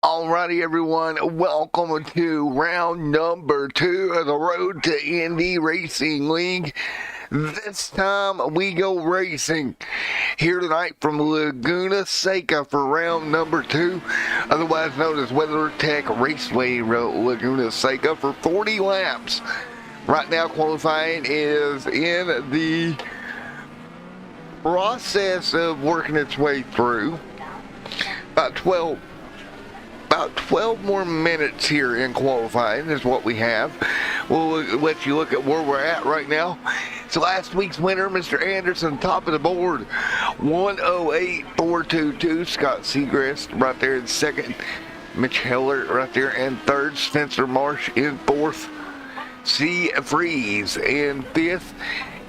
Alrighty, everyone, welcome to round number 2 of the Road to Indy Racing League. This time we go racing here tonight from Laguna Seca for round number 2, otherwise known as WeatherTech Raceway Laguna Seca, for 40 laps. Right now qualifying is in the process of working its way through. About 12 more minutes here in qualifying is what we have. We'll let you look at where we're at right now. It's last week's winner, Mr. Anderson, top of the board, 108.422. Scott Segrist right there in second. Mitch Heller right there in third. Spencer Marsh in fourth. C. Freeze in fifth.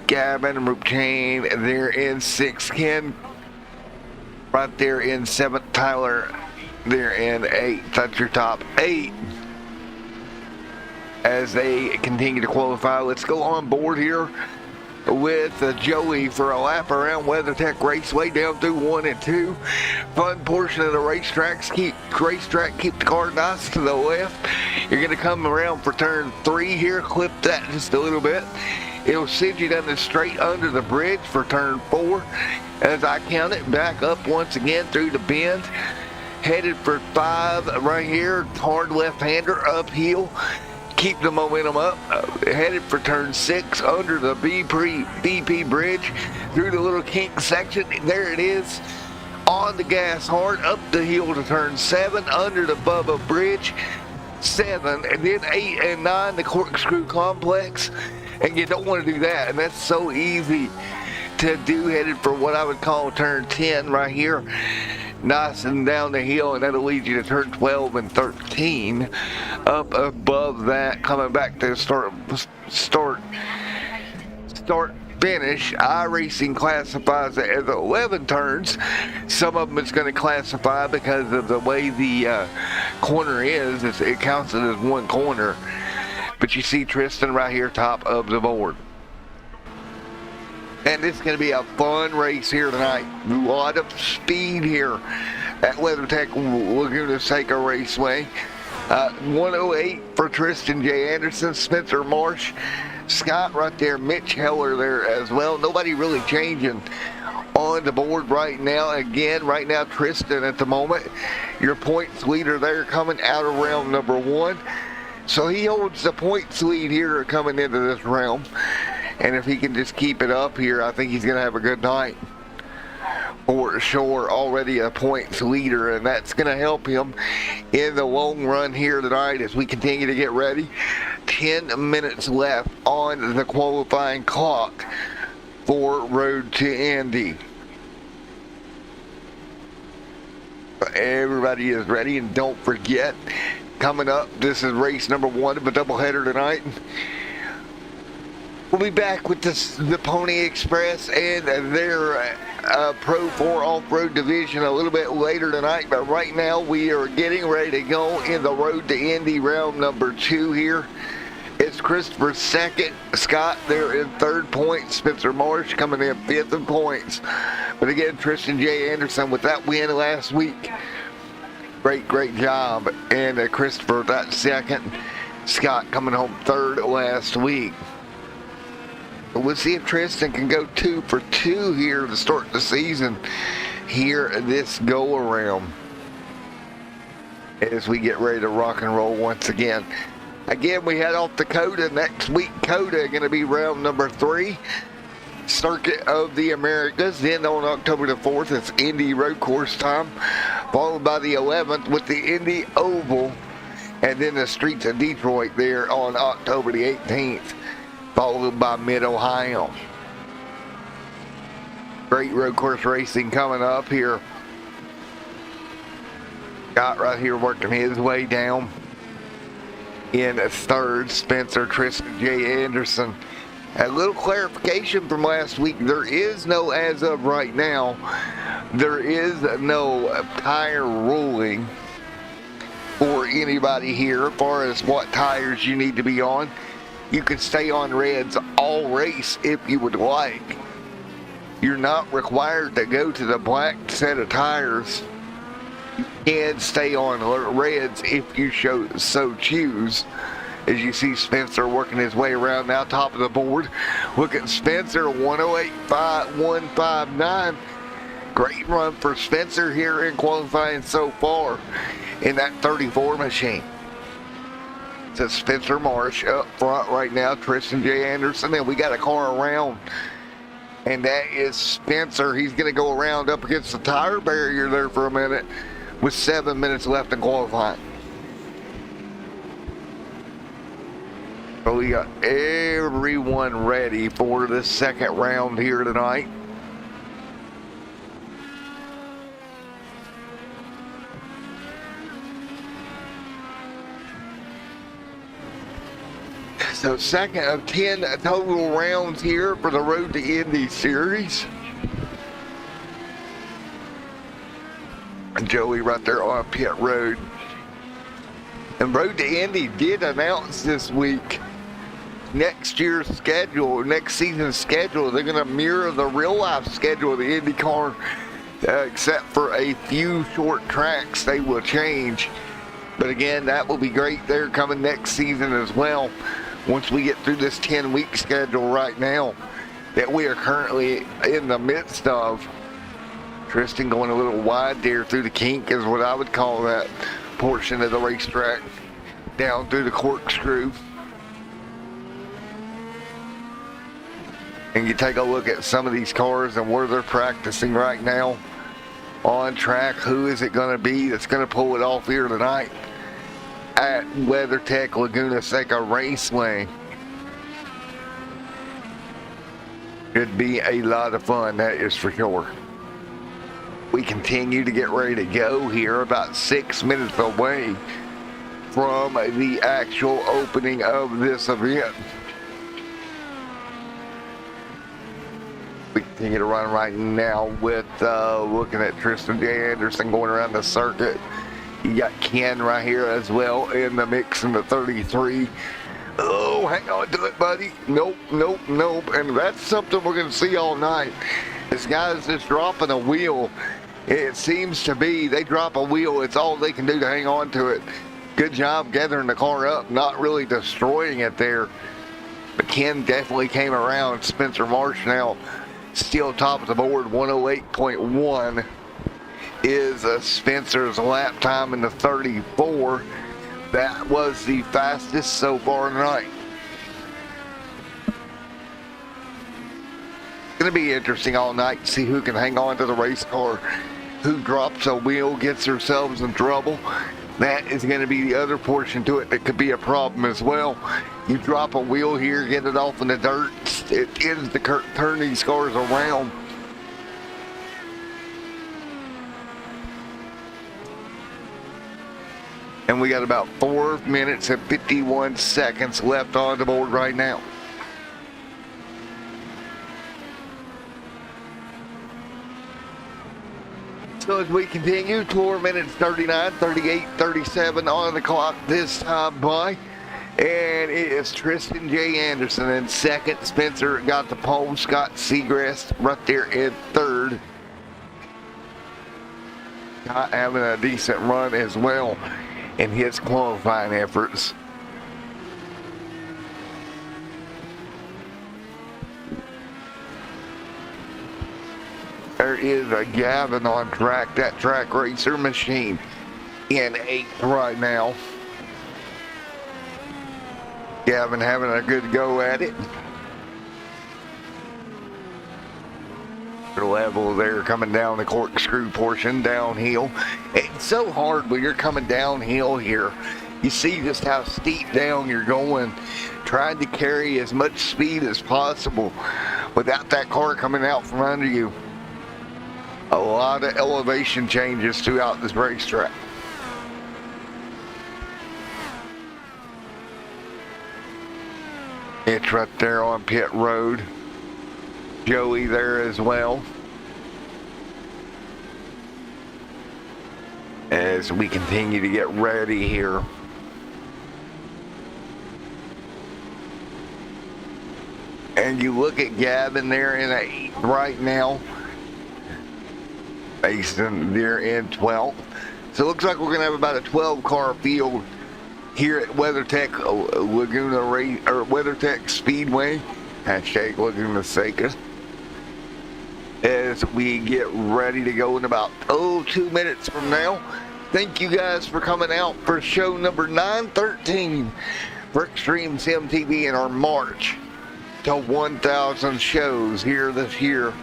Gavin Rupchain there in sixth. Ken right there in seventh. Tyler there in eighth. That's your top 8 as they continue to qualify. Let's go on board here with Joey for a lap around WeatherTech Raceway down through 1 and 2. Fun portion of the racetrack. Keep the car nice to the left. You're going to come around for turn 3 here. Clip that just a little bit. It'll send you down the straight under the bridge for turn 4. As I count it, back up once again through the bend. Headed for 5 right here. Hard left-hander uphill. Keep the momentum up. Headed for turn 6 under the BP bridge. Through the little kink section. There it is. On the gas hard. Up the hill to turn 7. Under the Bubba bridge. 7. And then 8 and 9. The corkscrew complex. And you don't want to do that. And that's so easy to do. Headed for what I would call turn 10 right here. Nice and down the hill, and that'll lead you to turn 12 and 13. Up above that, coming back to start finish. iRacing classifies it as 11 turns. Some of them it's going to classify because of the way the corner is. It counts it as one corner. But you see Tristan right here, top of the board. And it's going to be a fun race here tonight. A lot of speed here at WeatherTech Laguna Seca Raceway. 108 for Tristan J. Anderson, Spencer Marsh, Scott right there, Mitch Heller there as well. Nobody really changing on the board right now. Again, right now, Tristan at the moment, your points leader there coming out of round number 1. So he holds the points lead here coming into this round. And if he can just keep it up here, I think he's going to have a good night. For sure, already a points leader, and that's going to help him in the long run here tonight as we continue to get ready. 10 minutes left on the qualifying clock for Road to Indy. Everybody is ready, and don't forget, coming up, this is race number 1 of a doubleheader tonight. We'll be back with the Pony Express and their Pro 4 Off-Road Division a little bit later tonight. But right now, we are getting ready to go in the Road to Indy round number 2 here. It's Christopher second, Scott there in third points, Spencer Marsh coming in 5th in points. But again, Tristan J. Anderson with that win last week. Great job. And Christopher that second, Scott coming home 3rd last week. We'll see if Tristan can go 2 for 2 here to start the season here this go around as we get ready to rock and roll once again. Again, we head off to Coda next week. Coda going to be round number 3, Circuit of the Americas. Then on October the 4th, it's Indy Road Course time, followed by the 11th with the Indy Oval, and then the Streets of Detroit there on October the 18th. Followed by Mid-Ohio. Great road course racing coming up here. Scott right here working his way down. In 3rd, Spencer Tristan J. Anderson. A little clarification from last week. There is no, as of right now, there is no tire ruling for anybody here as far as what tires you need to be on. You can stay on reds all race if you would like. You're not required to go to the black set of tires. can stay on reds if you so choose. As you see Spencer working his way around now, top of the board. Look at Spencer, 108.159. Great run for Spencer here in qualifying so far in that 34 machine. So Spencer Marsh up front right now, Tristan J. Anderson, and we got a car around. And that is Spencer. He's going to go around up against the tire barrier there for a minute with 7 minutes left in qualifying. So we got everyone ready for the second round here tonight. So second of 10 total rounds here for the Road to Indy series. And Joey right there on pit road. And Road to Indy did announce this week next year's schedule, next season's schedule. They're going to mirror the real life schedule of the IndyCar, except for a few short tracks they will change. But again, that will be great there coming next season as well. Once we get through this 10-week schedule right now that we are currently in the midst of. Tristan going a little wide there through the kink is what I would call that portion of the racetrack, down through the corkscrew. And you take a look at some of these cars and where they're practicing right now on track. Who is it going to be that's going to pull it off here tonight at WeatherTech Laguna Seca Raceway? Should be a lot of fun, that is for sure. We continue to get ready to go here, about 6 minutes away from the actual opening of this event. We continue to run right now with looking at Tristan J. Anderson going around the circuit. You got Ken right here as well in the mix in the 33. Oh, hang on to it, buddy. Nope, nope, nope. And that's something we're going to see all night. This guy's just dropping a wheel. It seems to be they drop a wheel. It's all they can do to hang on to it. Good job gathering the car up, not really destroying it there. But Ken definitely came around. Spencer Marsh now still top of the board, 108.1 is Spencer's lap time in the 34. That was the fastest so far tonight. It's going to be interesting all night to see who can hang on to the race car, who drops a wheel, gets themselves in trouble. That is going to be the other portion to it that could be a problem as well. You drop a wheel here, get it off in the dirt, it tends to turn these cars around. And we got about 4 minutes and 51 seconds left on the board right now. So as we continue, 4 minutes 39, 38, 37 on the clock this time by. And it is Tristan J. Anderson in second. Spencer got the pole. Scott Segrest right there in third. Scott having a decent run as well in his qualifying efforts. There is a Gavin on track, that track racer machine in 8th right now. Gavin having a good go at it. Level there coming down the corkscrew portion downhill. It's so hard when you're coming downhill here. You see just how steep down you're going, trying to carry as much speed as possible without that car coming out from under you. A lot of elevation changes throughout this racetrack. It's right there on pit road. Joey there as well. As we continue to get ready here. And you look at Gavin there in 8th right now. Mason there in 12th. So it looks like we're going to have about a 12-car field here at WeatherTech Laguna or WeatherTech Speedway, hashtag Laguna Seca, as we get ready to go in about 2 minutes from now. Thank you guys for coming out for show number 913 for Extreme Sim TV in our March to 1,000 shows here this year.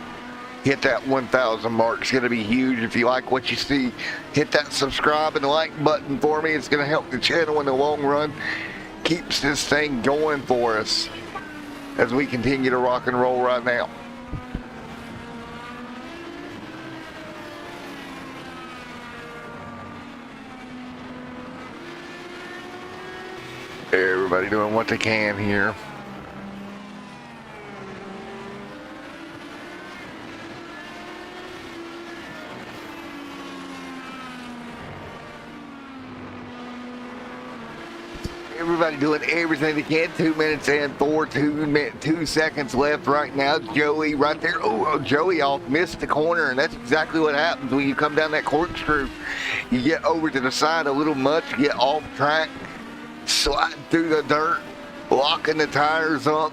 Hit that 1,000 mark. It's going to be huge. If you like what you see, hit that subscribe and like button for me. It's going to help the channel in the long run. Keeps this thing going for us as we continue to rock and roll right now. Everybody doing what they can here. Everybody doing everything they can. 2 minutes and 2 seconds left right now. Joey right there. Oh, Joey off missed the corner, and that's exactly what happens when you come down that corkscrew. You get over to the side a little much, get off track, slide through the dirt, locking the tires up.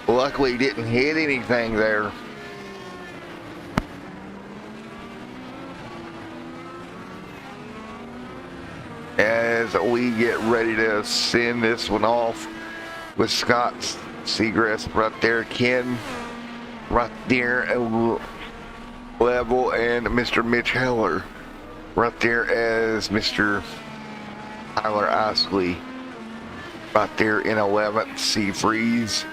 Luckily, he didn't hit anything there. As we get ready to send this one off with Scott Seagrass right there, Ken right there at level, and Mr. Mitch Heller right there as Mr. Tyler Isley right there in 11th. C Freeze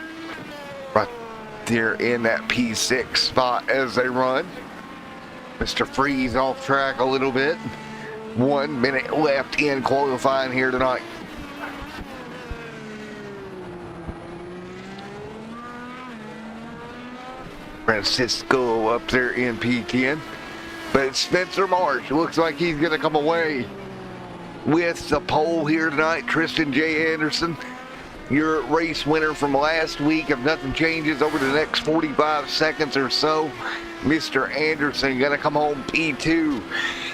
right there in that P6 spot as they run. Mr. Freeze off track a little bit. 1 minute left in qualifying here tonight. Francisco up there in P10. But it's Spencer Marsh. Looks like he's going to come away with the pole here tonight. Tristan J. Anderson, your race winner from last week. If nothing changes over the next 45 seconds or so, Mr. Anderson going to come home P2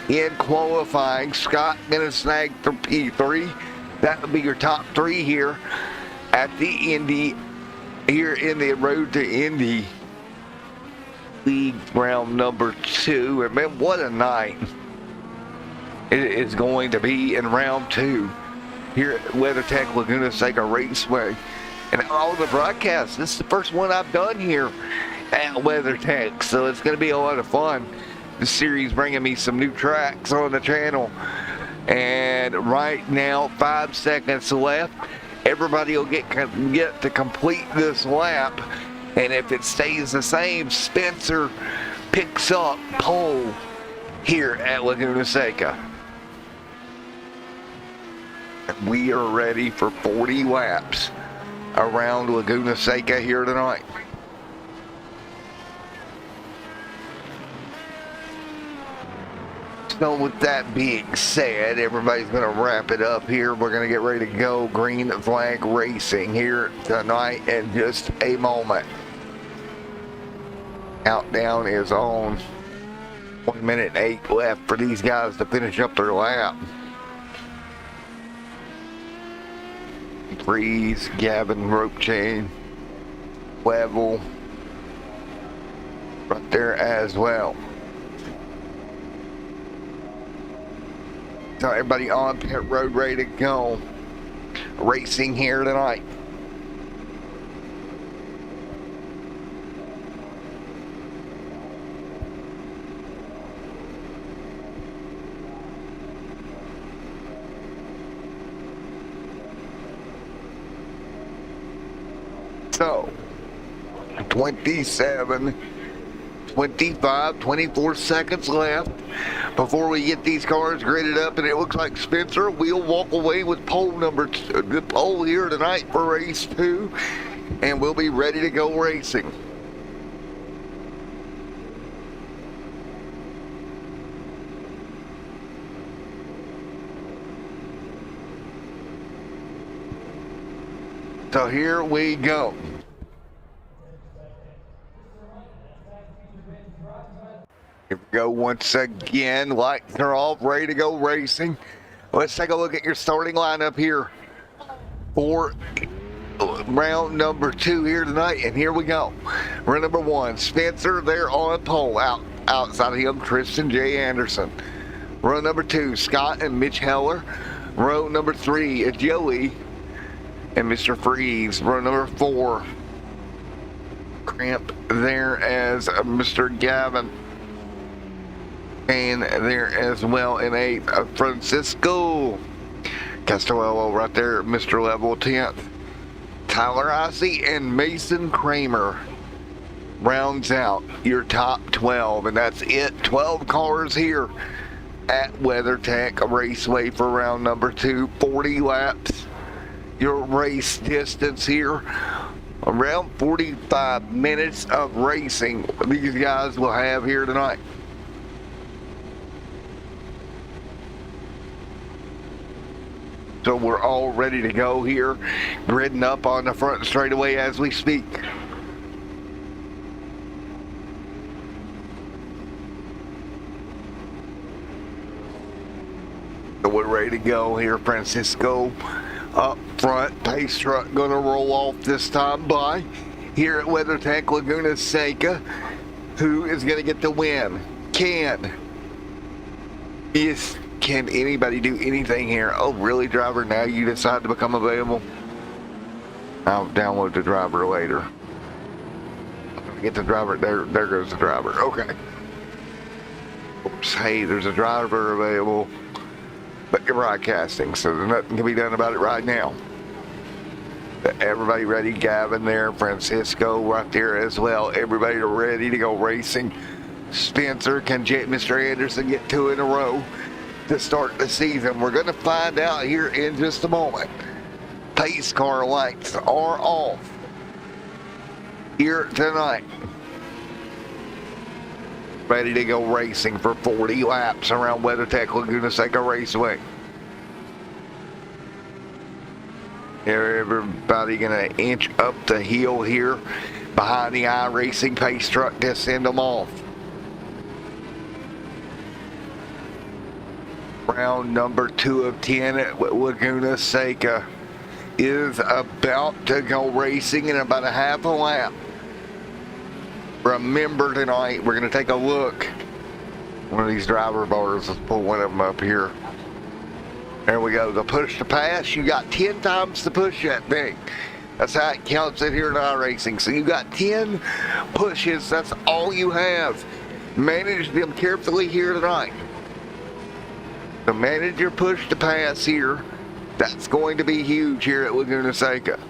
in qualifying. Scott going to snag for P3. That would be your top three here at the Indy, here in the Road to Indy League round number 2. And man, what a night it is going to be in round 2 here at WeatherTech Laguna Seca Raceway. And all the broadcasts, this is the first one I've done here at WeatherTech, so it's going to be a lot of fun. This series bringing me some new tracks on the channel. And right now, 5 seconds left. Everybody will get to complete this lap. And if it stays the same, Spencer picks up pole here at Laguna Seca. We are ready for 40 laps around Laguna Seca here tonight. So with that being said, everybody's going to wrap it up here. We're going to get ready to go green flag racing here tonight in just a moment. Countdown is on. 1 minute and 8 left for these guys to finish up their lap. Freeze, Gavin, rope chain, level right there as well. So everybody on pit road ready to go. Racing here tonight. So 27, 25, 24 seconds left before we get these cars graded up, and it looks like Spencer will walk away with pole number 2, the pole here tonight for race 2, and we'll be ready to go racing. So here we go. Here we go once again. Lights are off, ready to go racing. Let's take a look at your starting lineup here for round number 2 here tonight. And here we go. Round number 1, Spencer there on pole. Outside of him, Tristan J. Anderson. Row number 2, Scott and Mitch Heller. Row number 3, Joey and Mr. Freeze. Row number 4, Cramp there as Mr. Gavin. And there as well in 8th, Francisco Castello right there, Mr. Level 10th. Tyler Icy and Mason Kramer rounds out your top 12, and that's it. 12 cars here at WeatherTech Raceway for round number 2. 40 laps. Your race distance here, around 45 minutes of racing these guys will have here tonight. So we're all ready to go here, gridding up on the front straightaway as we speak. So we're ready to go here. Francisco up front, pace truck gonna roll off this time by here at WeatherTech Laguna Seca. Who is gonna get the win? Can anybody do anything here? Oh, really, driver? Now you decide to become available? I'll download the driver later. Get the driver. There goes the driver. Okay. Oops. Hey, there's a driver available, but you're broadcasting, so there's nothing can be done about it right now. But everybody ready? Gavin there, Francisco right there as well. Everybody ready to go racing. Spencer, can Mr. Anderson get 2 in a row to start the season? We're going to find out here in just a moment. Pace car lights are off here tonight. Ready to go racing for 40 laps around WeatherTech Laguna Seca Raceway. Everybody going to inch up the hill here behind the iRacing pace truck to send them off. Round number 2 of 10 at Laguna Seca is about to go racing in about a half a lap. Remember tonight, we're going to take a look. One of these driver bars, let's pull one of them up here. There we go. The push to pass, you got 10 times to push that thing. That's how it counts it here in iRacing. So you got 10 pushes, that's all you have. Manage them carefully here tonight. So manage your push to pass here. That's going to be huge here at Laguna Seca.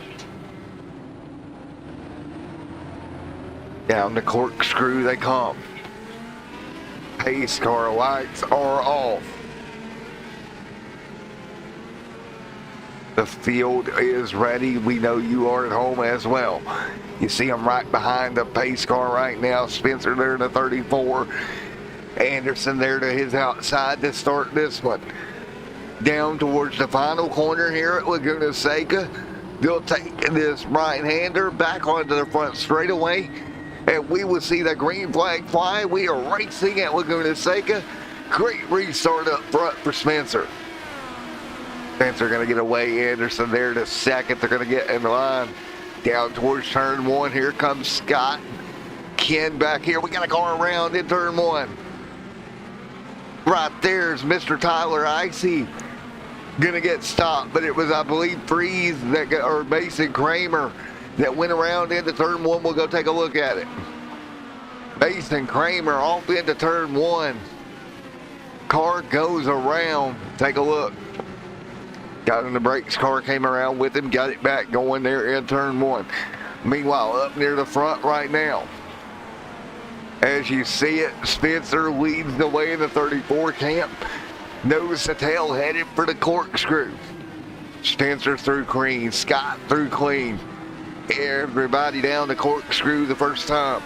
Down the corkscrew they come. Pace car lights are off. The field is ready. We know you are at home as well. You see them right behind the pace car right now. Spencer there in the 34. Anderson there to his outside to start this one. Down towards the final corner here at Laguna Seca. They'll take this right-hander back onto the front straightaway, and we will see the green flag fly. We are racing at Laguna Seca. Great restart up front for Spencer. Spencer going to get away. Anderson there to second. They're going to get in line. Down towards turn 1. Here comes Scott. Ken back here. We got to go around in turn 1. Right there's Mr. Tyler Icy gonna get stopped, but it was, I believe, Freeze or Mason Kramer that went around into turn 1. We'll go take a look at it. Mason Kramer off into turn 1. Car goes around. Take a look. Got in the brakes. Car came around with him. Got it back going there in turn 1. Meanwhile, up near the front right now, as you see it, Spencer leads the way in the 34 camp. Nose to tail headed for the corkscrew. Spencer through clean. Scott through clean. Everybody down the corkscrew the first time.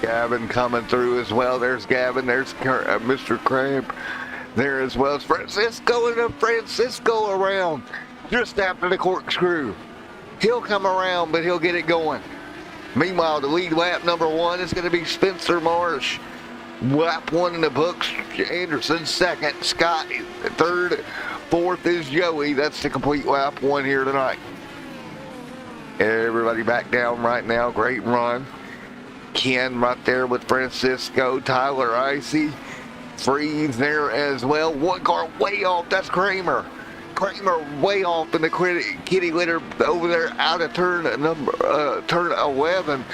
Gavin coming through as well. There's Gavin. There's Mr. Crab there as well. It's Francisco and Francisco around just after the corkscrew. He'll come around, but he'll get it going. Meanwhile, the lead lap number 1 is going to be Spencer Marsh. Lap 1 in the books. Anderson second. Scott third. Fourth is Joey. That's the complete lap 1 here tonight. Everybody back down right now. Great run. Ken right there with Francisco. Tyler Icy. Freeze there as well. One car way off. That's Kramer. Kramer way off in the kitty litter over there out of turn 11.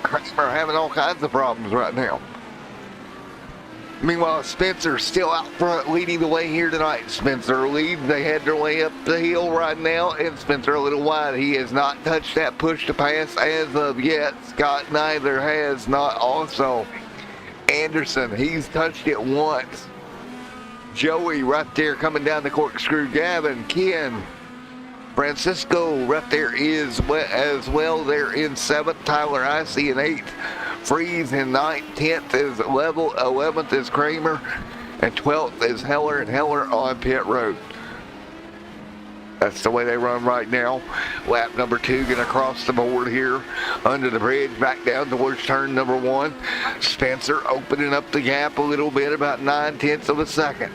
Kramer having all kinds of problems right now. Meanwhile, Spencer still out front leading the way here tonight. Spencer leads. They head their way up the hill right now, and Spencer a little wide. He has not touched that push to pass as of yet. Scott neither has not also. Anderson, he's touched it once. Joey right there coming down the corkscrew. Gavin, Ken, Francisco right there is as well. They're in 7th. Tyler Icy in 8th. Freeze in 9th. 10th is Level. 11th is Kramer. And 12th is Heller, and Heller on pit road. That's the way they run right now. Lap number 2 gonna cross the board here under the bridge back down towards turn number 1. Spencer opening up the gap a little bit, about 9/10 of a second.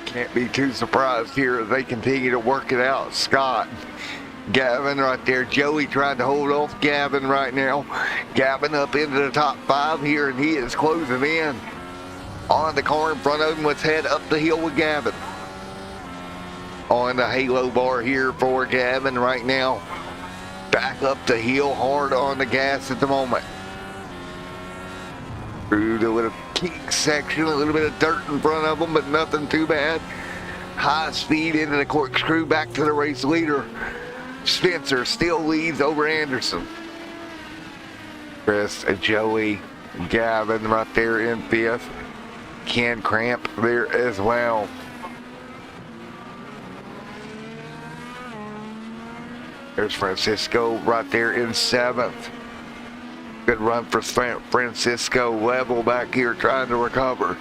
Can't be too surprised here as they continue to work it out. Scott, Gavin right there. Joey trying to hold off Gavin right now. Gavin up into the top 5 here, and he is closing in on the car in front of him. Let's head up the hill with Gavin. On the halo bar here for Gavin right now. Back up the hill hard on the gas at the moment. Through the little kink section, a little bit of dirt in front of them, but nothing too bad. High speed into the corkscrew, back to the race leader. Spencer still leads over Anderson. Chris, Joey, Gavin right there in 5th. Ken Cramp there as well. There's Francisco right there in 7th. Good run for Francisco. Level back here trying to recover.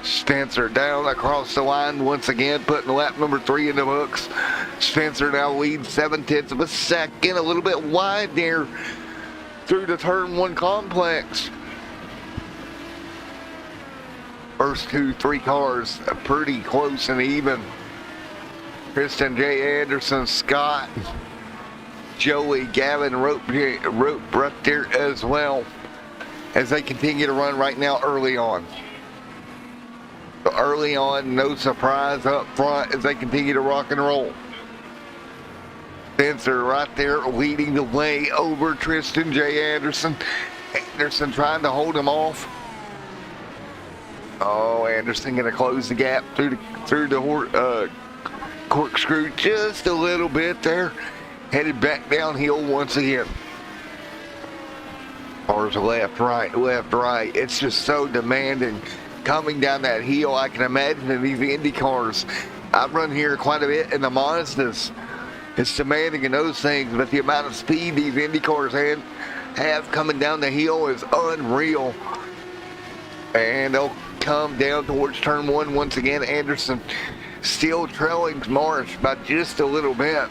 Spencer down across the line once again, putting lap number 3 in the books. Spencer now leads 7/10 of a second, a little bit wide there through the turn 1 complex. First 2-3 cars are pretty close and even. Kristen J. Anderson, Scott, Joey, Gavin Rope right there as well as they continue to run right now early on. So early on, no surprise up front as they continue to rock and roll. Spencer right there leading the way over Tristan J. Anderson. Anderson trying to hold him off. Oh, Anderson gonna close the gap through the corkscrew just a little bit there. Headed back downhill once again. Cars left, right. It's just so demanding coming down that hill. I can imagine in these Indy cars. I've run here quite a bit in the Mazdas. It's demanding in those things, but the amount of speed these Indy cars have coming down the hill is unreal. And they'll come down towards turn 1 once again. Anderson still trailing Marsh by just a little bit.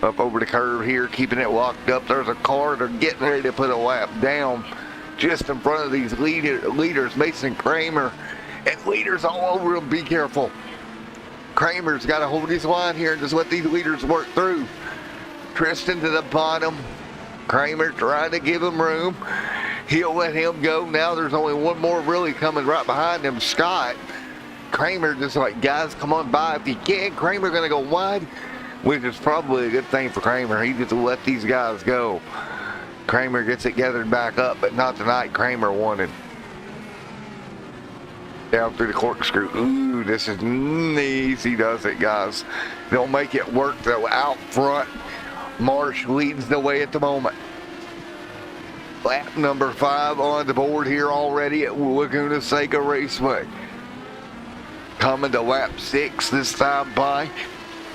Up over the curve here, keeping it locked up. There's a car they're getting ready to put a lap down just in front of these leaders, Mason Kramer, and leaders all over them. Be careful. Kramer's got to hold his line here and just let these leaders work through. Tristan to the bottom. Kramer trying to give him room. He'll let him go. Now there's only one more really coming right behind him, Scott. Kramer just like, guys, come on by if you can. Kramer going to go wide, which is probably a good thing for Kramer. He just let these guys go. Kramer gets it gathered back up, but not tonight. Kramer wanted. Down through the corkscrew. Ooh, this is easy, does it, guys? They'll make it work, though, out front. Marsh leads the way at the moment. Lap number 5 on the board here already at Laguna Seca Raceway. Coming to lap 6 this time by.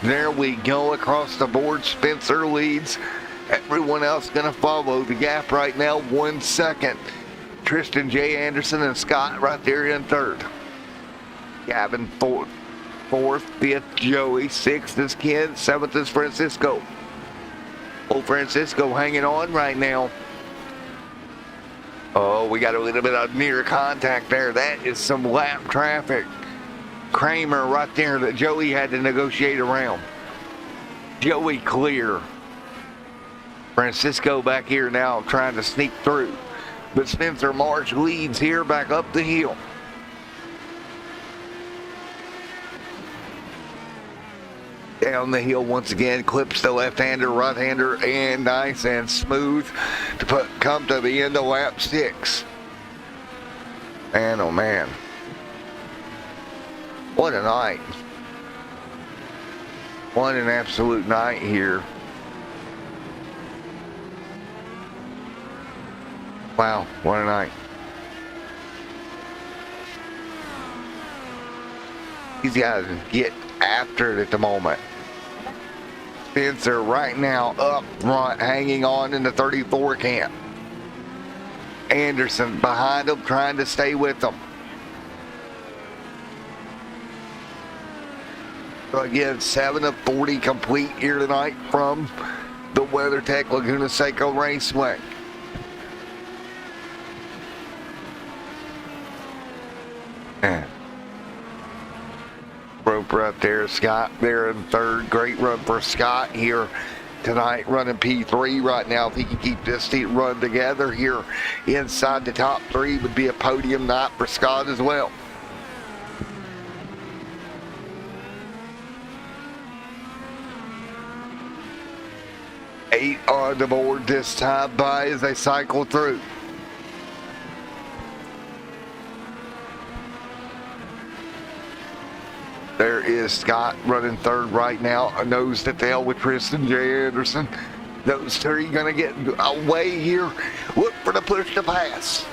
There we go across the board. Spencer leads. Everyone else going to follow. The gap right now, 1 second. Tristan J. Anderson and Scott right there in 3rd. Gavin 4th. 5th Joey. 6th is Ken. 7th is Francisco. Old Francisco hanging on right now. Oh, we got a little bit of near contact there. That is some lap traffic. Kramer right there that Joey had to negotiate around. Joey clear. Francisco back here now trying to sneak through. But Spencer Marsh leads here back up the hill. Down the hill once again, clips the left-hander, right-hander, and nice and smooth to come to the end of lap 6. And oh man, what a night. What an absolute night here. Wow, what a night. These guys get after it at the moment. Spencer right now up front, hanging on in the 34 camp. Anderson behind him, trying to stay with them. So again, 7 of 40 complete here tonight from the WeatherTech Laguna Seca Raceway. Rope right there, Scott there in third. Great run for Scott here tonight, running P3 right now. If he can keep this run together here inside the top 3, would be a podium night for Scott as well. Eight on the board this time by as they cycle through. There is Scott running third right now, nose to tail with Tristan J. Anderson. Those three gonna get away here. Look for the push to pass.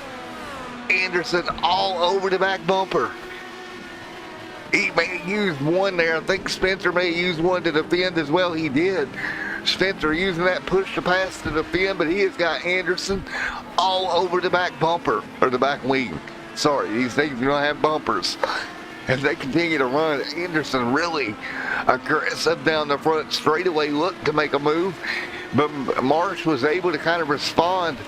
Anderson all over the back bumper. He may have used one there. I think Spencer may have used one to defend as well. He did. Spencer using that push to pass to defend, but he has got Anderson all over the back bumper, or the back wing. Sorry, these things don't have bumpers. As they continue to run, Anderson really aggressive down the front straightaway, looked to make a move, but Marsh was able to kind of respond,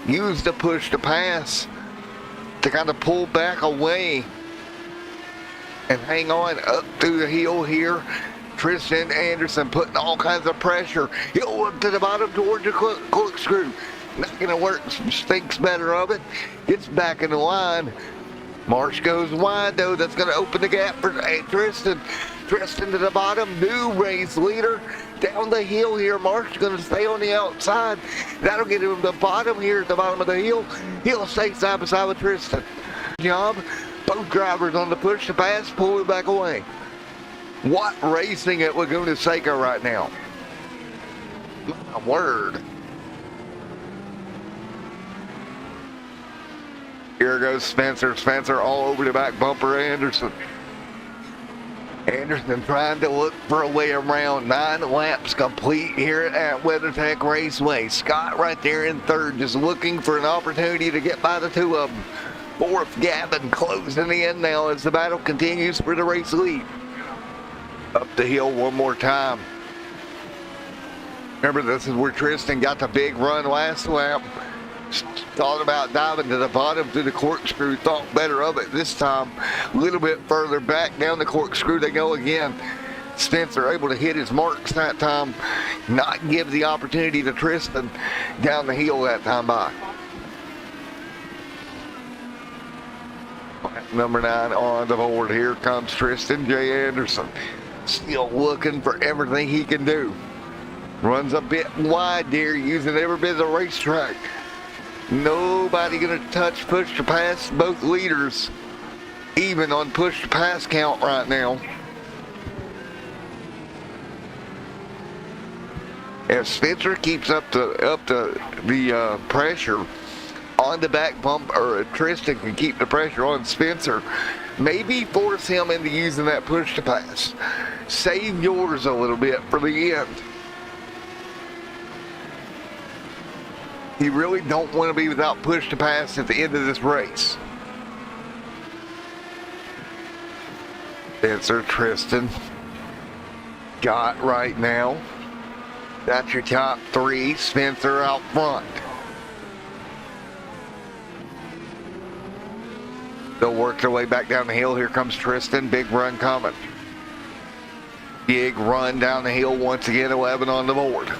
use the push to pass to kind of pull back away and hang on up through the hill here. Tristan Anderson putting all kinds of pressure. He'll look to the bottom towards the corkscrew. Not going to work, thinks better of it, gets back in the line. Marsh goes wide though. That's going to open the gap for Tristan. Tristan to the bottom, new race leader. Down the hill here, Marsh going to stay on the outside. That'll get him to the bottom here at the bottom of the hill. He'll stay side by side with Tristan. Job, both drivers on the push to pass, pull it back away. What racing at Laguna Seca right now? My word. Here goes Spencer. Spencer all over the back bumper. Anderson. Anderson trying to look for a way around. 9 laps complete here at WeatherTech Raceway. Scott right there in third, just looking for an opportunity to get by the two of them. Fourth, Gavin closing in now as the battle continues for the race lead. Up the hill one more time. Remember, this is where Tristan got the big run last lap. Thought about diving to the bottom through the corkscrew, thought better of it this time. A little bit further back down the corkscrew they go again. Spencer able to hit his marks that time, not give the opportunity to Tristan down the hill that time by. Number 9 on the board. Here comes Tristan J. Anderson. Still looking for everything he can do. Runs a bit wide there, using every bit of the racetrack. Nobody going to touch push to pass. Both leaders even on push to pass count right now. If Spencer keeps up the pressure on the back bump, or Tristan can keep the pressure on Spencer, maybe force him into using that push to pass. Save yours a little bit for the end. You really don't want to be without push to pass at the end of this race. Spencer, Tristan got right now. That's your top three. Spencer out front. They'll work their way back down the hill. Here comes Tristan. Big run coming. Big run down the hill once again. 11 on the board.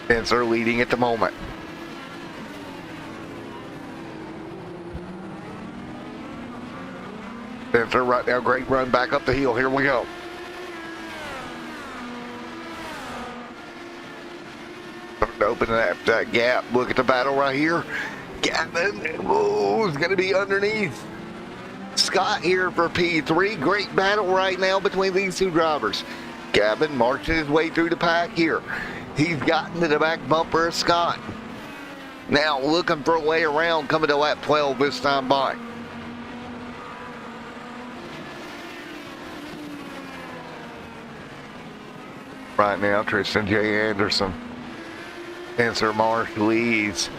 Spencer leading at the moment. Spencer right now. Great run back up the hill. Here we go. Starting to open that gap. Look at the battle right here. Gavin, oh, is going to be underneath. Scott here for P3. Great battle right now between these two drivers. Gavin marching his way through the pack here. He's gotten to the back bumper of Scott. Now looking for a way around, coming to lap 12 this time by. Right now, Tristan J. Anderson. Spencer Marsh leads.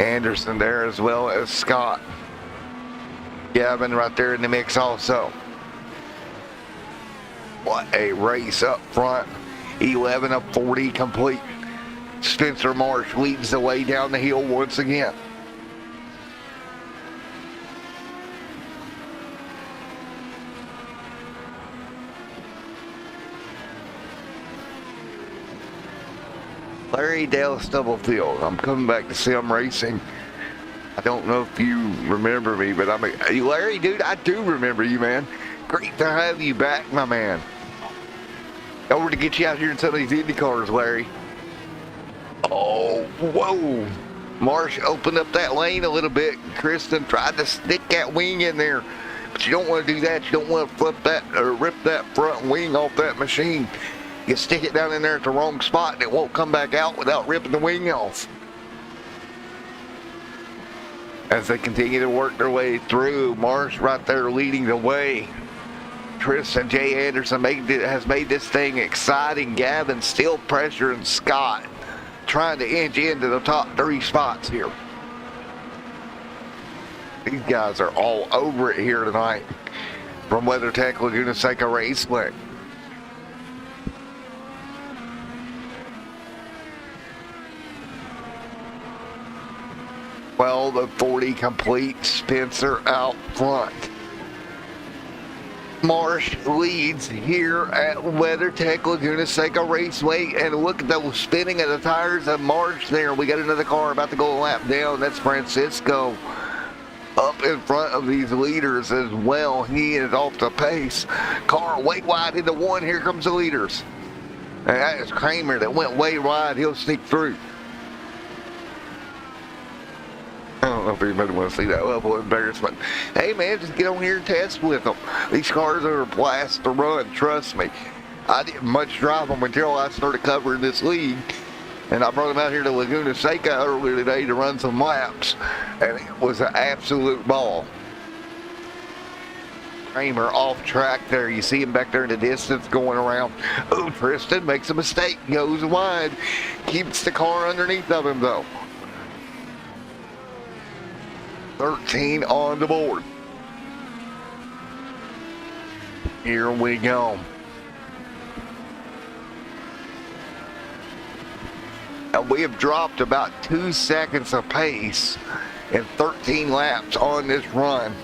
Anderson there as well as Scott. Gavin right there in the mix also. What a race up front. 11 of 40 complete. Spencer Marsh leads the way down the hill once again. Larry Dale Stubblefield. I'm coming back to Sim Racing. I don't know if you remember me, but Larry, dude, I do remember you, man. Great to have you back, my man. Over to get you out here in some of these Indy cars, Larry. Oh, whoa. Marsh opened up that lane a little bit. Kristen tried to stick that wing in there, but you don't want to do that. You don't want to flip that or rip that front wing off that machine. You stick it down in there at the wrong spot and it won't come back out without ripping the wing off. As they continue to work their way through, Marsh right there leading the way. Tristan J. Anderson has made this thing exciting. Gavin still pressuring Scott, trying to inch into the top 3 spots here. These guys are all over it here tonight from WeatherTech Laguna Seca Raceway. Well, the 40 complete. Spencer out front. Marsh leads here at WeatherTech Laguna Seca Raceway, and look at the spinning of the tires of Marsh there. We got another car about to go a lap down. That's Francisco up in front of these leaders as well. He is off the pace. Car way wide into one. Here comes the leaders. And that is Kramer that went way wide. He'll sneak through. I don't know if anybody wants to see that level of embarrassment. Hey man, just get on here and test with them. These cars are a blast to run, trust me. I didn't much drive them until I started covering this league. And I brought them out here to Laguna Seca earlier today to run some laps. And it was an absolute ball. Kramer off track there. You see him back there in the distance going around. Oh, Tristan makes a mistake, goes wide. Keeps the car underneath of him though. 13 on the board. Here we go. And we have dropped about 2 seconds of pace in 13 laps on this run.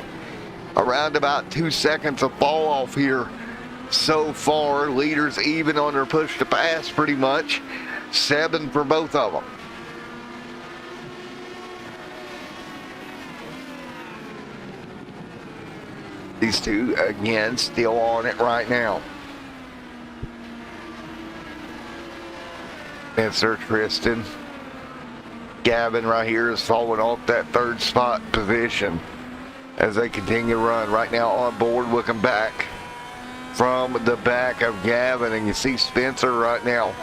Around about 2 seconds of fall off here so far. Leaders even on their push to pass pretty much. 7 for both of them. These two, again, still on it right now. And Sir Tristan. Gavin right here is falling off that 3rd spot position as they continue to run. Right now on board, looking back from the back of Gavin. And you see Spencer right now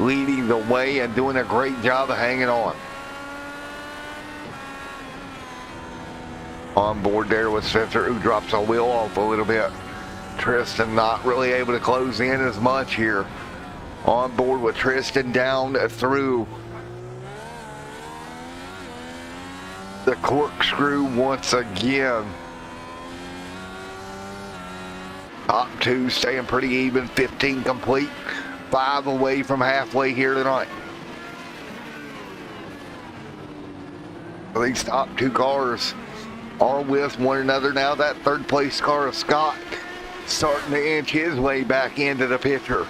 leading the way and doing a great job of hanging on. On board there with Spencer, who drops a wheel off a little bit. Tristan not really able to close in as much here. On board with Tristan down through the corkscrew once again. Top two staying pretty even, 15 complete, 5 away from halfway here tonight. These top two cars are with one another now. That third place car of Scott starting to inch his way back into the picture.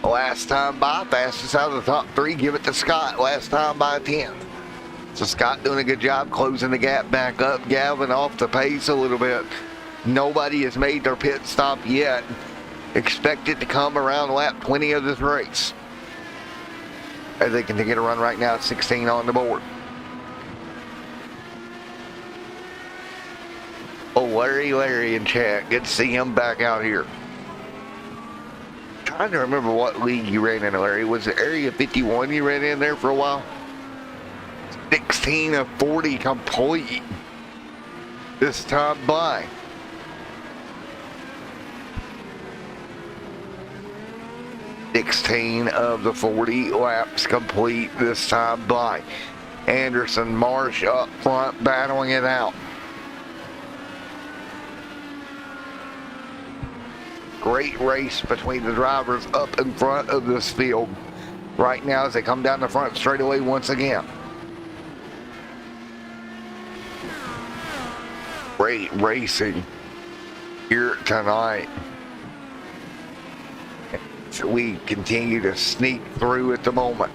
Last time by, fastest out of the top three, give it to Scott. Last time by 10th. So Scott doing a good job closing the gap back up. Gavin off the pace a little bit. Nobody has made their pit stop yet. Expect it to come around lap 20 of this race. As they can get a run right now, 16 on the board. Oh, Larry in chat. Good to see him back out here. Trying to remember what league you ran in, Larry. Was it Area 51 you ran in there for a while? 16 of 40 complete this time by. (16 of the 40 laps complete this time by. Anderson, Marsh up front battling it out. Great race between the drivers up in front of this field right now as they come down the front straightaway once again. Great racing here tonight. So we continue to sneak through at the moment.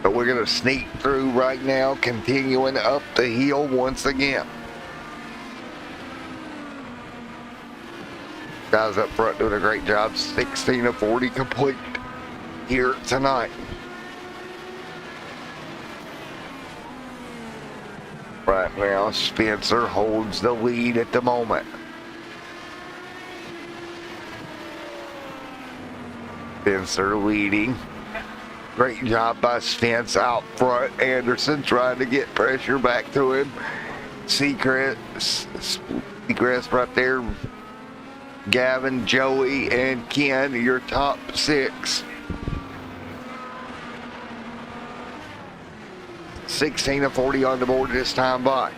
But we're going to sneak through right now, continuing up the hill once again. Guys up front doing a great job. 16 of 40 complete here tonight. Right now, Spencer holds the lead at the moment. Spencer leading. Great job by Spence out front. Anderson trying to get pressure back to him. Seacrest right there. Gavin, Joey, and Ken, your top six. 16 of 40 on the board this time by.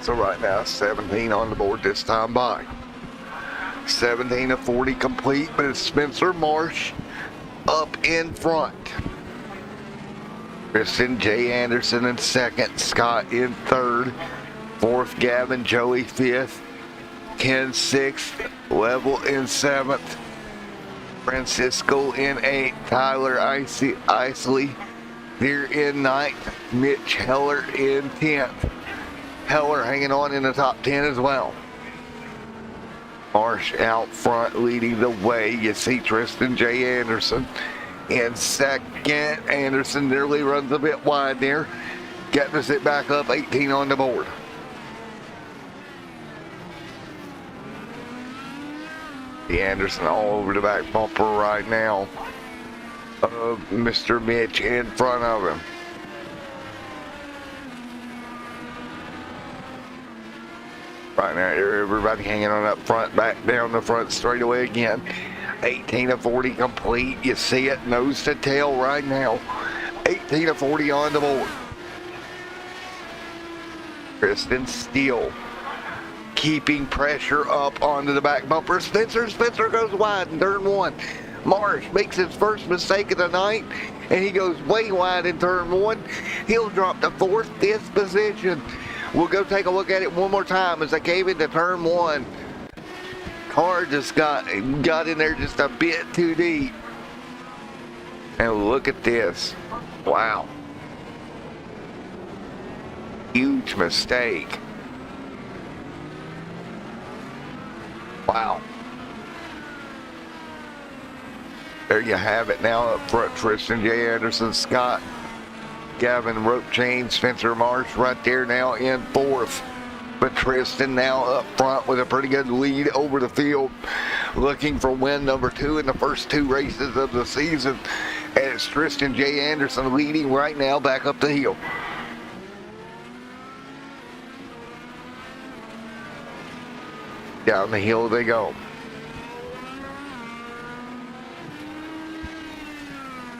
So right now, 17 on the board this time by. 17 of 40 complete, but it's Spencer Marsh up in front. Kristen J. Anderson in second, Scott in third, fourth Gavin, Joey fifth, Ken sixth, Level in seventh, Francisco in eighth, Tyler Isley here in ninth, Mitch Heller in 10th. Heller hanging on in the top 10 as well. Marsh out front leading the way. You see Tristan J. Anderson in second. Anderson nearly runs a bit wide there. Getting us it back up, 18 on the board. The Anderson all over the back bumper right now of Mr. Mitch in front of him. Right now, everybody hanging on up front, back down the front straightaway again. 18 of 40 complete. You see it nose to tail right now. 18 of 40 on the board. Kristen Steele keeping pressure up onto the back bumper. Spencer goes wide in turn one. Marsh makes his first mistake of the night, and he goes way wide in turn one. He'll drop to fourth, fifth position. We'll go take a look at it one more time as I came into turn one. Car just got in there just a bit too deep. And look at this. Wow. Huge mistake. Wow. There you have it now up front. Tristan J. Anderson, Scott, Gavin Rope Chain, Spencer Marsh right there now in fourth. But Tristan now up front with a pretty good lead over the field, looking for win number 2 in the first 2 races of the season. And it's Tristan J. Anderson leading right now back up the hill. Down the hill they go.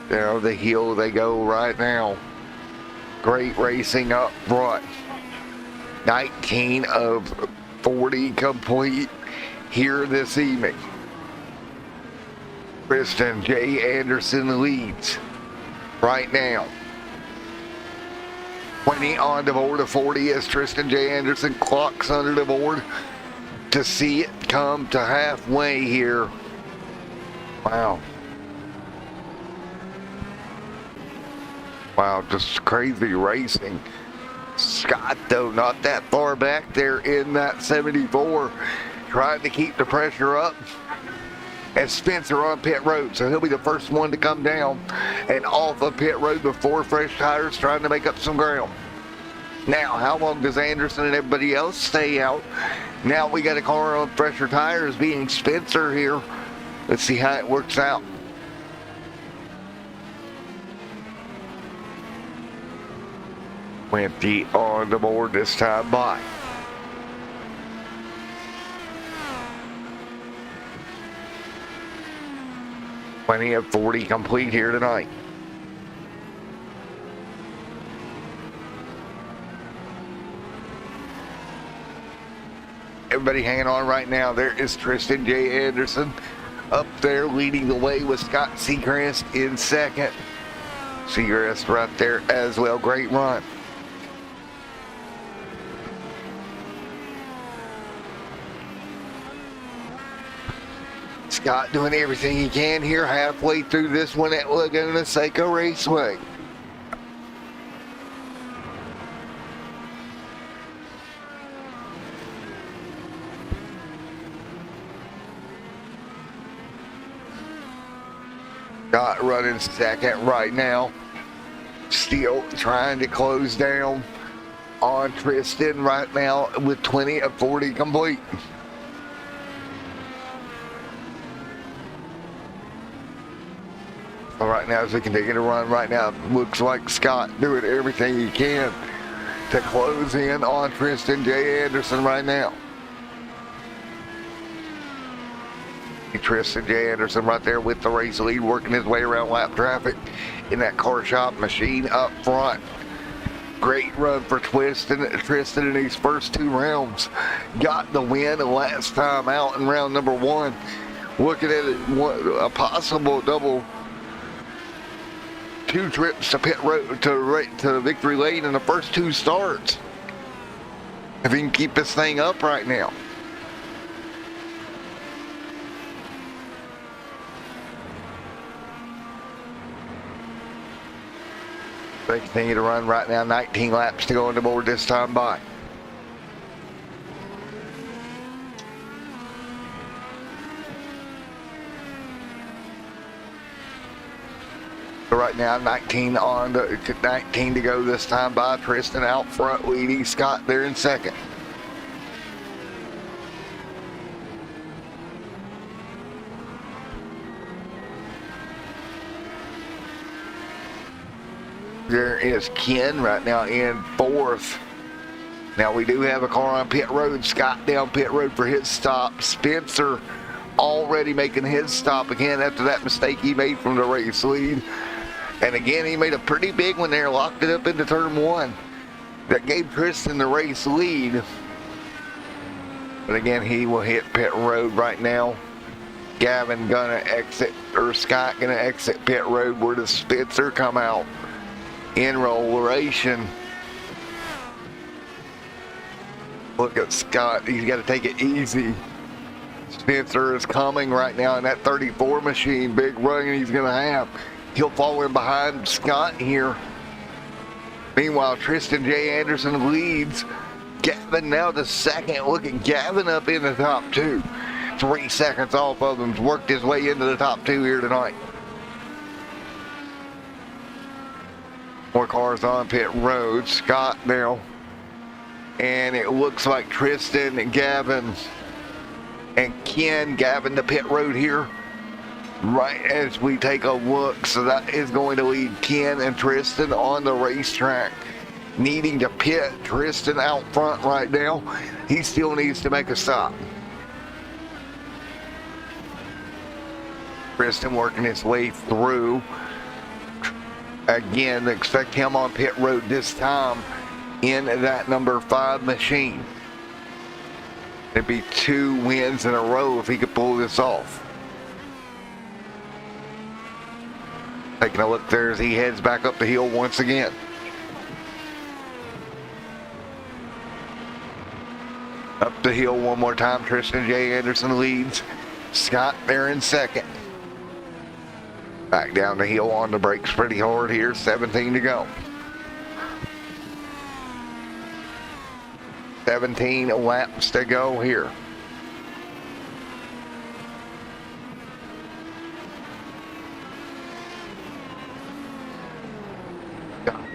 Down the hill they go right now. Great racing up front. 19 of 40 complete here this evening. Tristan J. Anderson leads right now. 20 on the board of 40 as Tristan J. Anderson clocks under the board to see it come to halfway here. Wow. Wow, just crazy racing. Scott, though, not that far back there in that 74, trying to keep the pressure up. And Spencer on pit road, so he'll be the first one to come down and off of pit road before fresh tires, trying to make up some ground. Now, how long does Anderson and everybody else stay out? Now we got a car on fresher tires being Spencer here. Let's see how it works out. 20 on the board this time by. Plenty of 40 complete here tonight. Everybody hanging on right now. There is Tristan J. Anderson up there leading the way with Scott Seacrest in second. Seacrest right there as well. Great run. Scott doing everything he can here halfway through this one at Laguna Seca Raceway. Scott running second right now. Still trying to close down on Tristan right now with 20 of 40 complete. All right, now as we continue to run right now, looks like Scott doing everything he can to close in on Tristan J. Anderson right now. Tristan J. Anderson right there with the race lead, working his way around lap traffic in that car shop machine up front. Great run for Tristan in these first two rounds. Got the win last time out in round number one. Looking at it, a possible double. Two trips to pit road to victory lane in the first two starts. If he can keep this thing up right now. They continue to run right now. 19 laps to go on the board this time by. So right now, 19 to go this time by. Tristan out front leading Scott there in second. There is Ken right now in fourth. Now we do have a car on pit road. Scott down pit road for his stop. Spencer already making his stop again after that mistake he made from the race lead. And again, he made a pretty big one there, locked it up into turn one. That gave Tristan the race lead. But again, he will hit pit road right now. Gavin gonna exit, or Scott gonna exit pit road. Where does Spencer come out? In rollation. Look at Scott, he's got to take it easy. Spencer is coming right now in that 34 machine. Big run he's going to have. He'll fall in behind Scott here. Meanwhile, Tristan J. Anderson leads. Gavin now the second. Look at Gavin up in the top two. 3 seconds off of him. Worked his way into the top two here tonight. More cars on pit road. Scott now. And it looks like Tristan and Gavin and Ken. Gavin to pit road here. Right as we take a look. So that is going to lead Ken and Tristan on the racetrack. Needing to pit. Tristan out front right now. He still needs to make a stop. Tristan working his way through. Again, expect him on pit road this time in that number 5 machine. It'd be 2 wins in a row if he could pull this off. Taking a look there as he heads back up the hill once again. Up the hill one more time, Tristan J. Anderson leads. Scott there in second. Back down the hill on the brakes pretty hard here, 17 to go. 17 laps to go here.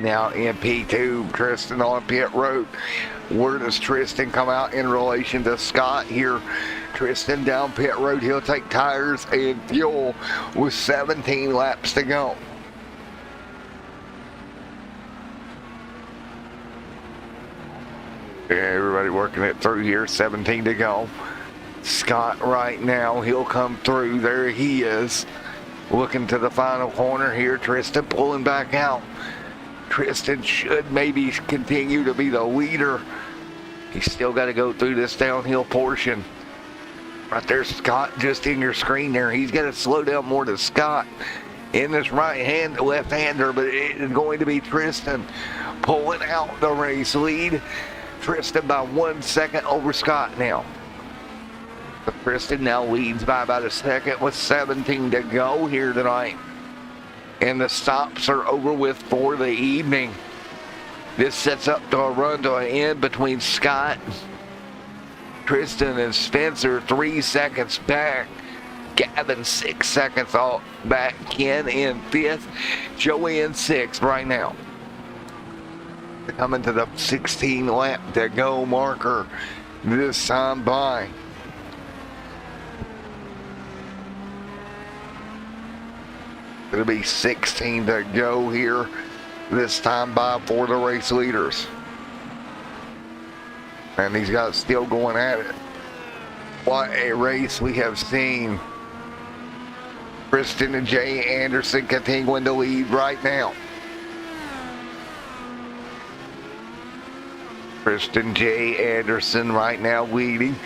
Now in P2, Tristan on pit road. Where does Tristan come out in relation to Scott here? Tristan down pit road. He'll take tires and fuel with 17 laps to go. Everybody working it through here, 17 to go. Scott right now, he'll come through. There he is. Looking to the final corner here. Tristan pulling back out. Tristan should maybe continue to be the leader. He's still got to go through this downhill portion. Right there, Scott, just in your screen there. He's got to slow down more to Scott in this left-hander, but it is going to be Tristan pulling out the race lead. Tristan by 1 second over Scott now. But Tristan now leads by about a second with 17 to go here tonight. And the stops are over with for the evening. This sets up to a run to an end between Scott, Tristan, and Spencer. 3 seconds back. Gavin 6 seconds off back. Ken in 5th. Joey in 6th right now. Coming to the 16 lap to go marker this time by. It'll be 16 to go here this time by for the race leaders. And these guys still going at it. What a race we have seen. Tristan and Jay Anderson continuing to lead right now. Tristan J. Anderson right now leading.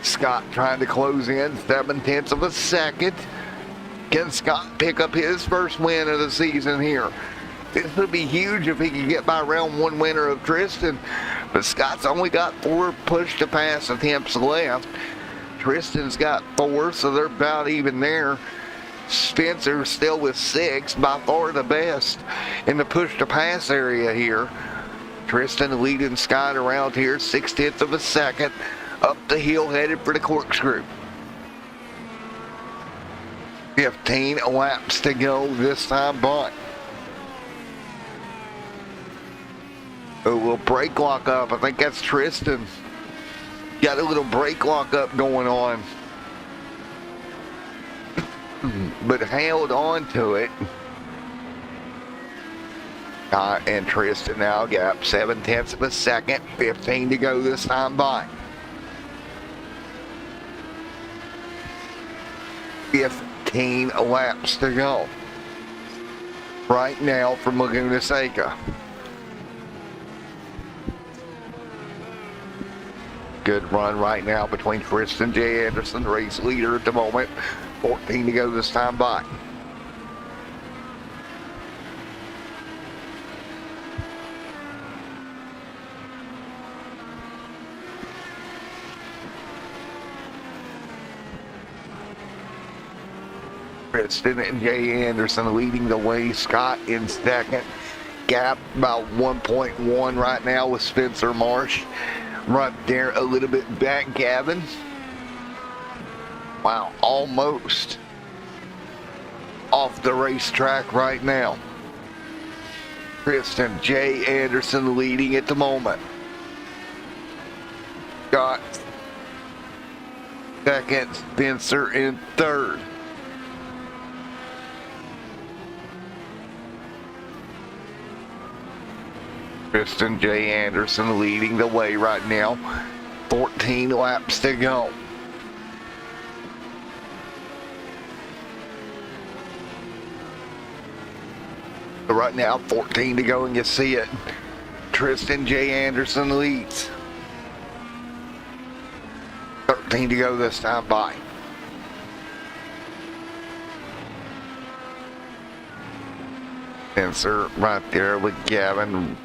Scott trying to close in 7/10 of a second. Can Scott pick up his first win of the season here? This would be huge if he could get by round 1 winner of Tristan. But Scott's only got 4 push to pass attempts left. Tristan's got 4, so they're about even there. Spencer still with 6, by far the best in the push to pass area here. Tristan leading Scott around here, 6/10 of a second. Up the hill headed for the corkscrew. 15 laps to go this time by. A little brake lock up. I think that's Tristan. Got a little brake lock up going on. But held on to it. And Tristan now got 7/10 of a second. 15 to go this time by. 15 laps to go. Right now from Laguna Seca. Good run right now between Tristan J. Anderson, race leader at the moment. 14 to go this time by. Tristan and Jay Anderson leading the way. Scott in second. Gap about 1.1 right now with Spencer Marsh. Right there a little bit back, Gavin. Wow, almost off the racetrack right now. Tristan J. Anderson leading at the moment. Scott second, Spencer in third. Tristan J. Anderson leading the way right now. 14 laps to go. But right now, 14 to go, and you see it. Tristan J. Anderson leads. 13 to go this time by. Spencer right there with Gavin.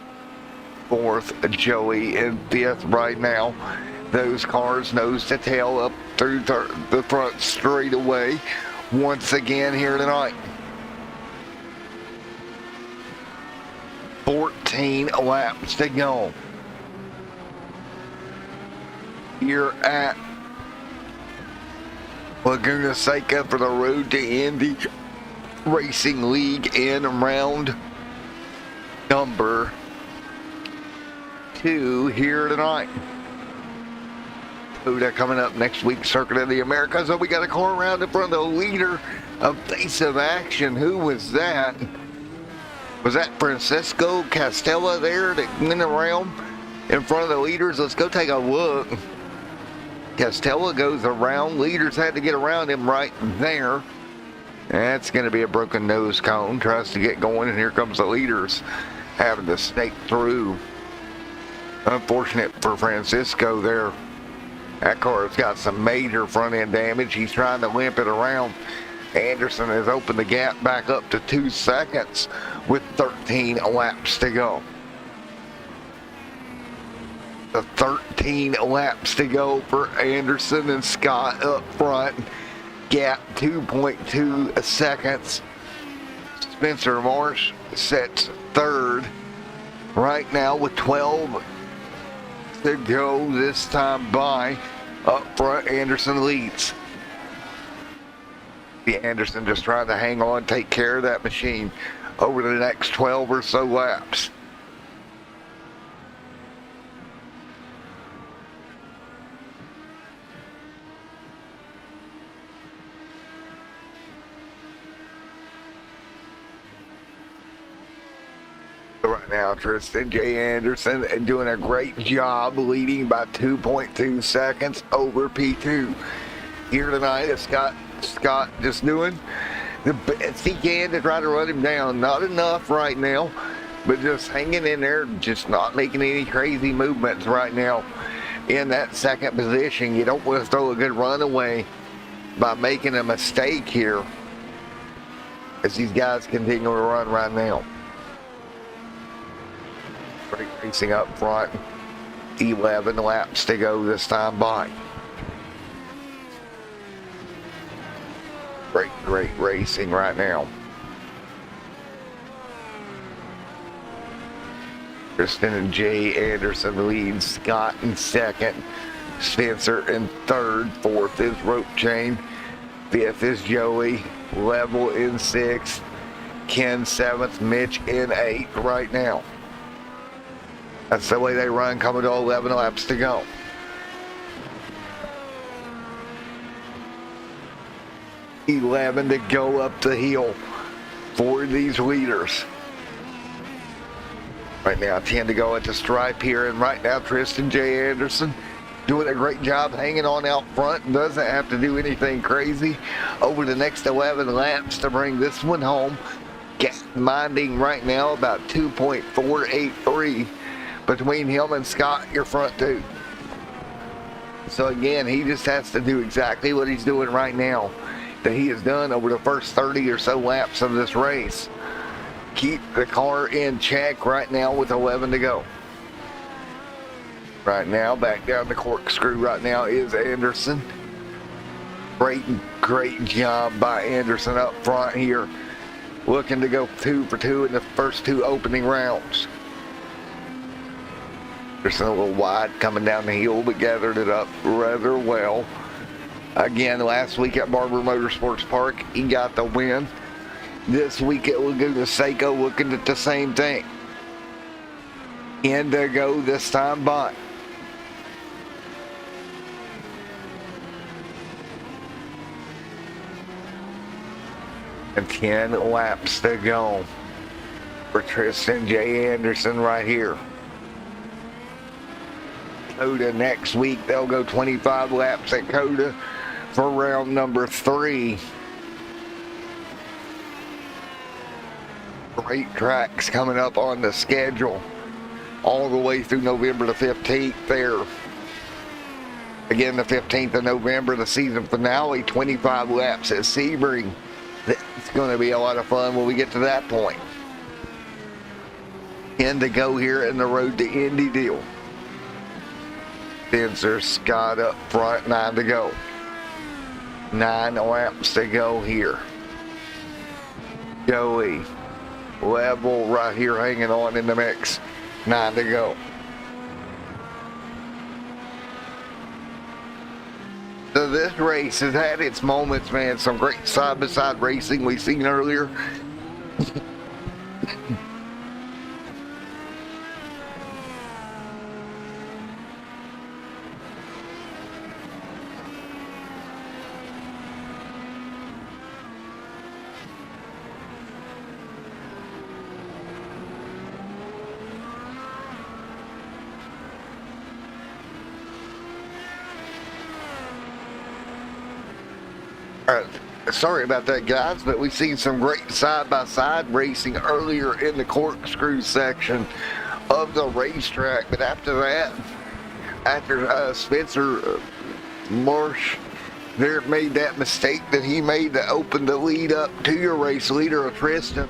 Fourth, Joey in fifth right now. Those cars nose to tail up through the front straightaway once again here tonight. 14 laps to go. Here at Laguna Seca for the Road to Indy Racing League in round number 2 here tonight. That coming up next week, Circuit of the Americas. So we got a car around in front of the leader of Face of Action. Who was that? Was that Francisco Castella there that went around in front of the leaders? Let's go take a look. Castella goes around. Leaders had to get around him right there. That's going to be a broken nose cone. Tries to get going, and here comes the leaders having to snake through. Unfortunate for Francisco there. That car's got some major front end damage. He's trying to limp it around. Anderson has opened the gap back up to 2 seconds with 13 laps to go. The 13 laps to go for Anderson and Scott up front. Gap 2.2 seconds. Spencer Marsh sets third right now with 12 to go this time by. Up front, Anderson leads. Anderson just trying to hang on, take care of that machine over the next 12 or so laps. Right now, Tristan J. Anderson doing a great job, leading by 2.2 seconds over P2. Here tonight is Scott just doing the best he can to try to run him down. Not enough right now, but just hanging in there, just not making any crazy movements right now. In that second position, you don't want to throw a good run away by making a mistake here as these guys continue to run right now. Great racing up front. 11 laps to go this time by. Great racing right now. Tristan and Jay Anderson leads. Scott in second. Spencer in third. Fourth is Rope Chain. Fifth is Joey. Level in sixth. Ken seventh. Mitch in eighth right now. That's the way they run, coming to 11 laps to go. $11 to go up the hill for these leaders. Right now, 10 to go at the stripe here, and right now Tristan J. Anderson doing a great job hanging on out front. Doesn't have to do anything crazy over the next 11 laps to bring this one home. Minding right now about 2.483 between him and Scott, your front two. So again, he just has to do exactly what he's doing right now, that he has done over the first 30 or so laps of this race. Keep the car in check right now with 11 to go. Right now, back down the corkscrew right now is Anderson. Great job by Anderson up front here. Looking to go 2 for 2 in the first 2 opening rounds. Anderson a little wide coming down the hill, but gathered it up rather well. Again, last week at Barber Motorsports Park, he got the win. This week at Laguna Seca, looking at the same thing. Indigo this time by. And 10 laps to go for Tristan J. Anderson right here. Coda next week, they'll go 25 laps at Coda for round number 3. Great tracks coming up on the schedule all the way through November the 15th there. Again, the 15th of November, the season finale, 25 laps at Sebring. It's going to be a lot of fun when we get to that point. 10 to go here in the road to Indy deal. Spencer Scott up front, 9 to go. 9 laps to go here. Joey level right here hanging on in the mix. 9 to go. So this race has had its moments, man. Some great side-by-side racing we've seen earlier. Sorry about that, guys, but we've seen some great side-by-side racing earlier in the corkscrew section of the racetrack. But after that, after Spencer Marsh there made that mistake that he made to open the lead up to your race leader of Tristan,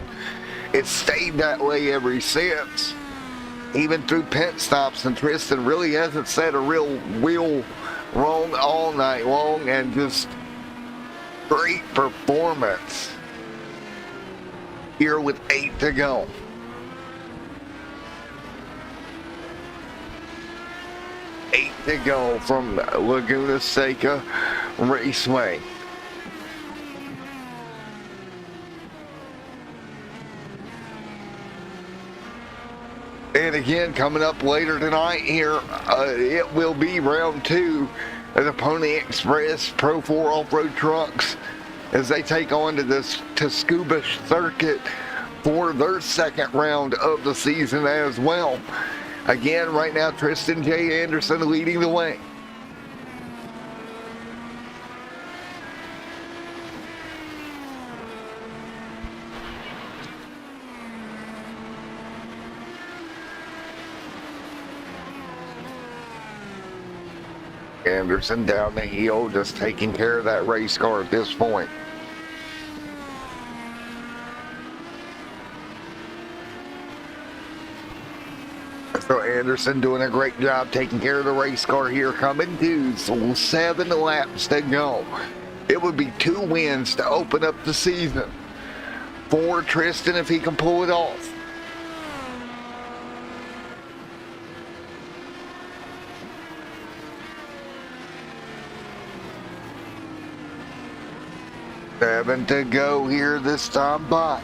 it stayed that way ever since. Even through pit stops, and Tristan really hasn't set a real wheel wrong all night long, and just great performance here with 8 to go. Eight to go from Laguna Seca Raceway. And again, coming up later tonight here, it will be round 2 of the Pony Express Pro 4 Off-Road Trucks as they take on to this Scuba circuit for their second round of the season as well. Again, right now, Tristan J. Anderson leading the way. Anderson down the hill, just taking care of that race car at this point. So Anderson doing a great job taking care of the race car here, coming to 7 laps to go. It would be 2 wins to open up the season for Tristan if he can pull it off. Seven to go here this time by.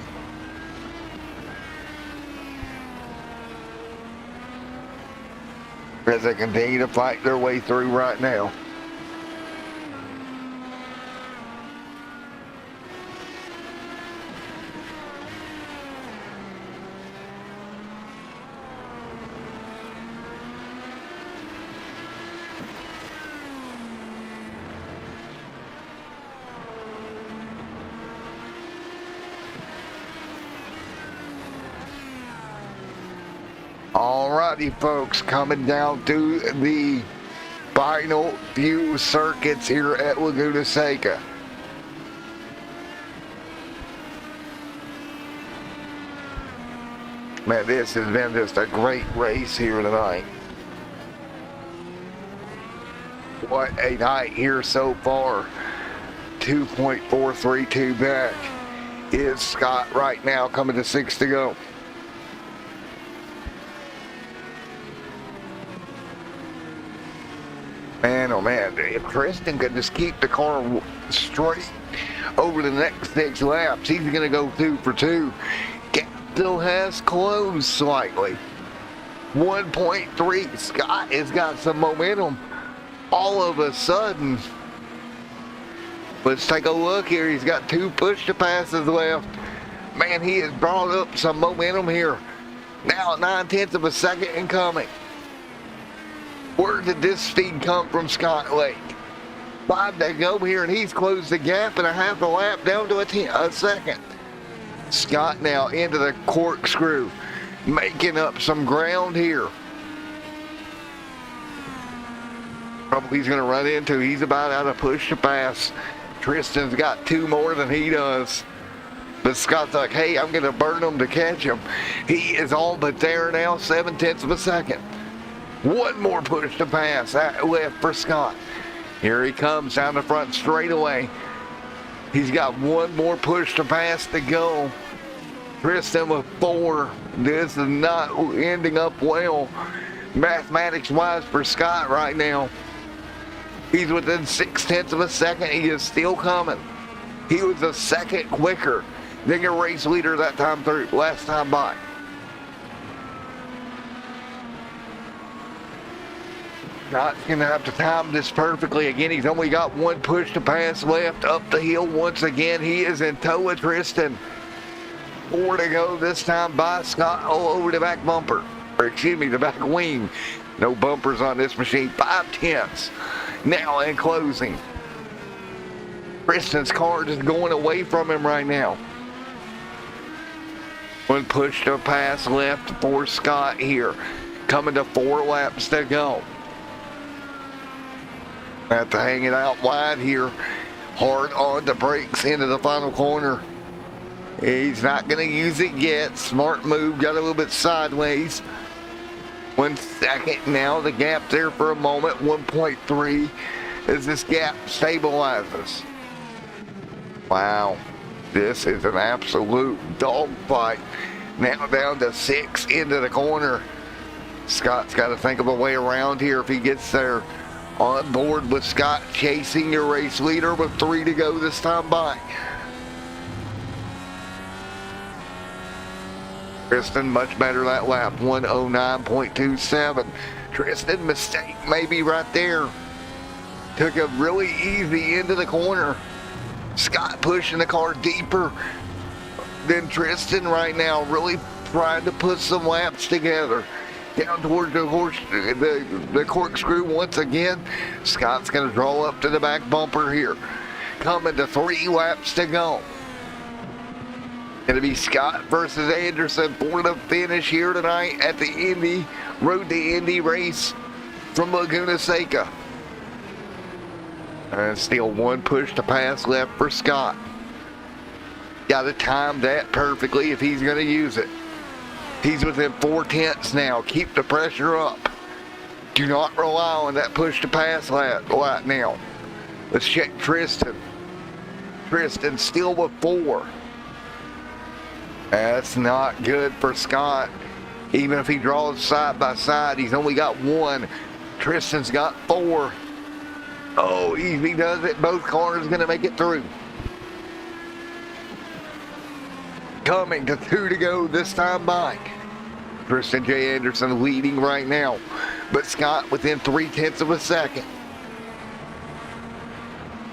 As they continue to fight their way through right now. Alrighty, folks, coming down to the final few circuits here at Laguna Seca. Man, this has been just a great race here tonight. What a night here so far. 2.432 back is Scott right now, coming to 6 to go. Man, oh man, if Tristan could just keep the car straight over the next 6 laps, he's going to go 2 for 2. Gap still has closed slightly. 1.3. Scott has got some momentum all of a sudden. Let's take a look here. He's got 2 push-to-passes left. Man, he has brought up some momentum here. Now 9/10 of a second and coming. Where did this speed come from Scott Lake? 5 to go here, and he's closed the gap and a half a lap down to a second. Scott now into the corkscrew, making up some ground here. Trouble he's going to run into. He's about out of push to pass. Tristan's got 2 more than he does. But Scott's like, hey, I'm going to burn him to catch him. He is all but there now, 7/10 of a second. 1 more push to pass. That left for Scott. Here he comes down the front straightaway. He's got 1 more push to pass to go. Tristan with 4. This is not ending up well, mathematics-wise, for Scott right now. He's within 6/10 of a second. He is still coming. He was a second quicker than your race leader that time through, last time by. Scott's going to have to time this perfectly. Again, he's only got 1 push to pass left up the hill once again. He is in tow of Tristan. 4 to go this time by Scott all over the back bumper. Or excuse me, the back wing. No bumpers on this machine. 5/10 now in closing. Tristan's car just going away from him right now. 1 push to pass left for Scott here. Coming to 4 laps to go. Have to hang it out wide here. Hard on the brakes into the final corner. He's not going to use it yet. Smart move. Got a little bit sideways. 1 second now. The gap there for a moment. 1.3 as this gap stabilizes. Wow. This is an absolute dogfight. Now down to 6 into the corner. Scott's got to think of a way around here if he gets there. On board with Scott chasing your race leader with 3 to go this time by. Tristan much better that lap, 109.27. Tristan, mistake maybe right there. Took a really easy into the corner. Scott pushing the car deeper than Tristan right now, really trying to put some laps together. Down towards the corkscrew once again. Scott's going to draw up to the back bumper here. Coming to 3 laps to go. Going to be Scott versus Anderson for the finish here tonight at the Indy, Road to Indy race from Laguna Seca. And still 1 push to pass left for Scott. Got to time that perfectly if he's going to use it. He's within 4/10 now. Keep the pressure up. Do not rely on that push to pass lap right now. Let's check Tristan. Tristan still with 4. That's not good for Scott. Even if he draws side by side, he's only got 1. Tristan's got 4. Oh, easy does it. Both cars going to make it through. Coming to 2 to go this time by. Tristan J. Anderson leading right now, but Scott within 3/10 of a second.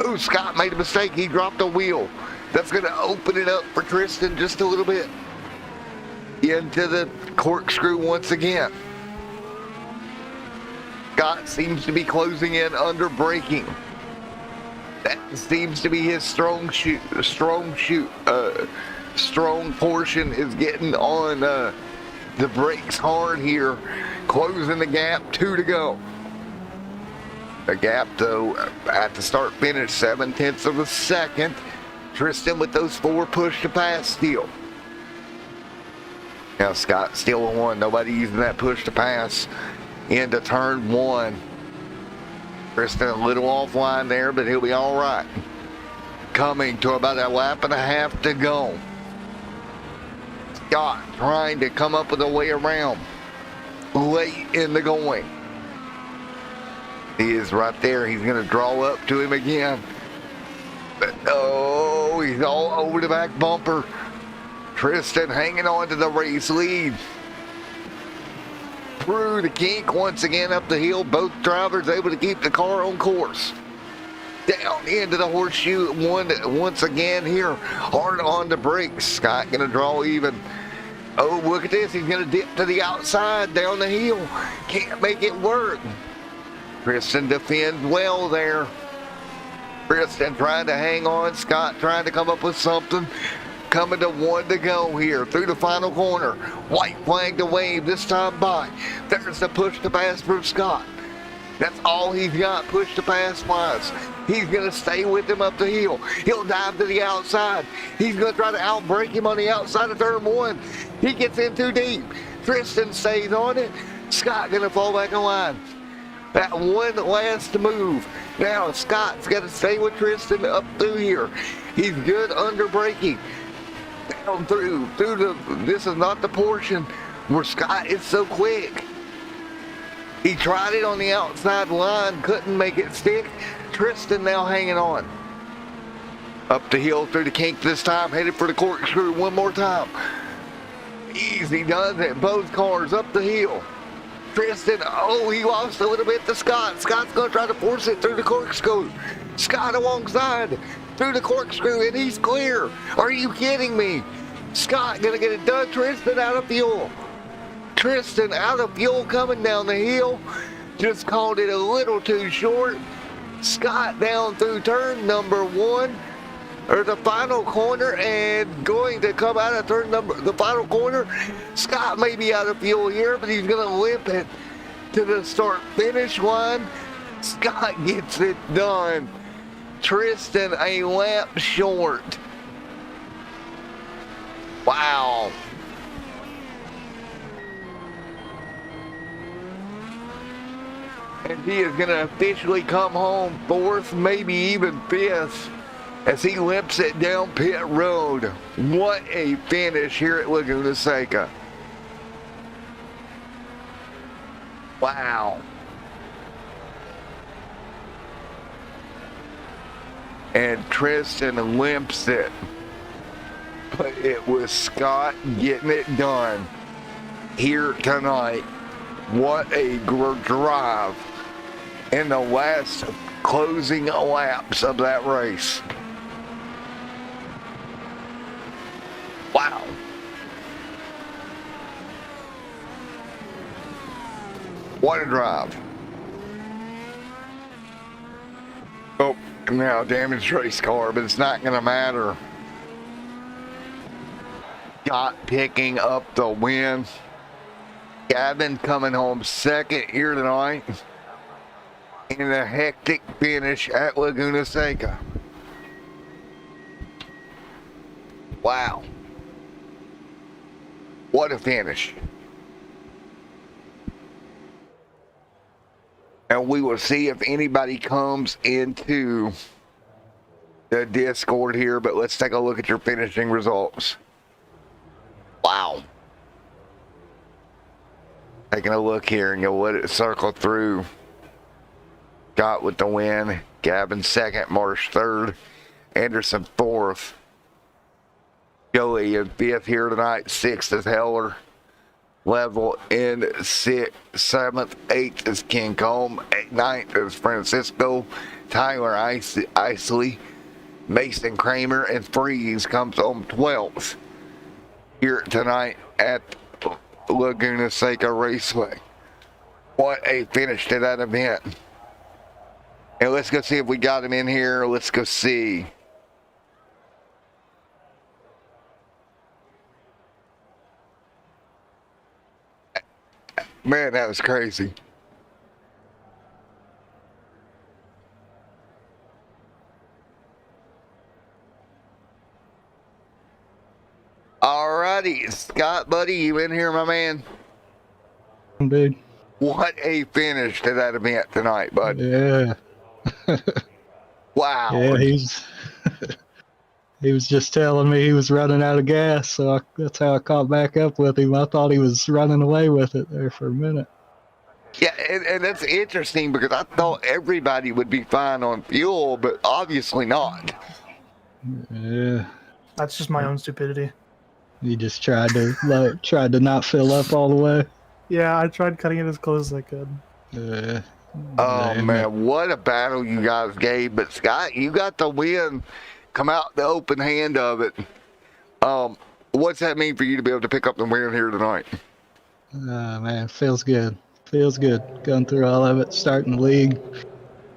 Oh, Scott made a mistake. He dropped a wheel. That's going to open it up for Tristan just a little bit. Into the corkscrew once again. Scott seems to be closing in under braking. That seems to be his strong portion is getting on the brakes hard here. Closing the gap, 2 to go. The gap though at the start finish, 7/10 of a second. Tristan with those 4 push to pass still. Now Scott still on 1. Nobody using that push to pass into turn 1. Tristan a little offline there, but he'll be all right. Coming to about a lap and a half to go. Scott trying to come up with a way around late in the going. He is right there. He's going to draw up to him again. But oh, he's all over the back bumper. Tristan hanging on to the race lead. Through the kink once again up the hill. Both drivers able to keep the car on course. Down into the horseshoe once again here. Hard on the brakes. Scott going to draw even. Oh, look at this. He's going to dip to the outside down the hill. Can't make it work. Tristan defends well there. Tristan trying to hang on. Scott trying to come up with something. coming to 1 to go here through the final corner. White flag to wave this time by. There's the push to pass from Scott. That's all he's got, push to pass wise. He's going to stay with him up the hill. He'll dive to the outside. He's going to try to outbreak him on the outside of turn 1. He gets in too deep. Tristan stays on it. Scott going to fall back in line. That one last move. Now Scott's got to stay with Tristan up through here. He's good under braking. Down through this is not the portion where Scott is so quick. He tried it on the outside line, couldn't make it stick. Tristan now hanging on. Up the hill through the kink this time, headed for the corkscrew one more time. Easy does it, both cars up the hill. Tristan, oh, he lost a little bit to Scott. Scott's gonna try to force it through the corkscrew. Scott alongside, through the corkscrew, and he's clear. Are you kidding me? Scott gonna get it done. Tristan out of fuel. Tristan out of fuel coming down the hill. Just called it a little too short. Scott down through turn number 1, or the final corner, and going to come out of the final corner. Scott may be out of fuel here, but he's gonna limp it to the start finish line. Scott gets it done. Tristan a lap short. Wow. And he is going to officially come home 4th, maybe even 5th, as he limps it down pit road. What a finish here at Laguna Seca. Wow. And Tristan limps it. But it was Scott getting it done here tonight. What a drive in the last closing laps of that race. Wow. What a drive. Oh, now damaged race car, but it's not going to matter. Scott picking up the win. Gavin coming home 2nd here tonight in a hectic finish at Laguna Seca. Wow. What a finish. And we will see if anybody comes into the Discord here, but let's take a look at your finishing results. Wow. Taking a look here, and you'll let it circle through. Scott with the win. Gavin 2nd, Marsh 3rd, Anderson 4th. Joey in 5th here tonight. 6th is Heller. Level in 6th, 7th, 8th is King Combe. 9th is Francisco. Tyler Isley. Mason Kramer and Freeze comes home 12th here tonight at Laguna Seca Raceway. What a finish to that event. And let's go see if we got him in here. Let's go see. Man, that was crazy. Alrighty, Scott, buddy, you in here, my man? Dude. What a finish to that event tonight, bud. Yeah. Wow. Yeah, he was just telling me he was running out of gas, so that's how I caught back up with him. I thought he was running away with it there for a minute. Yeah, and that's interesting because I thought everybody would be fine on fuel, but obviously not. Yeah. That's just my own stupidity. He just tried to not fill up all the way. Yeah, I tried cutting it as close as I could. Yeah. Oh, man, what a battle you guys gave. But, Scott, you got the win. Come out the open hand of it. What's that mean for you to be able to pick up the win here tonight? Man, feels good. Feels good. Going through all of it, starting the league.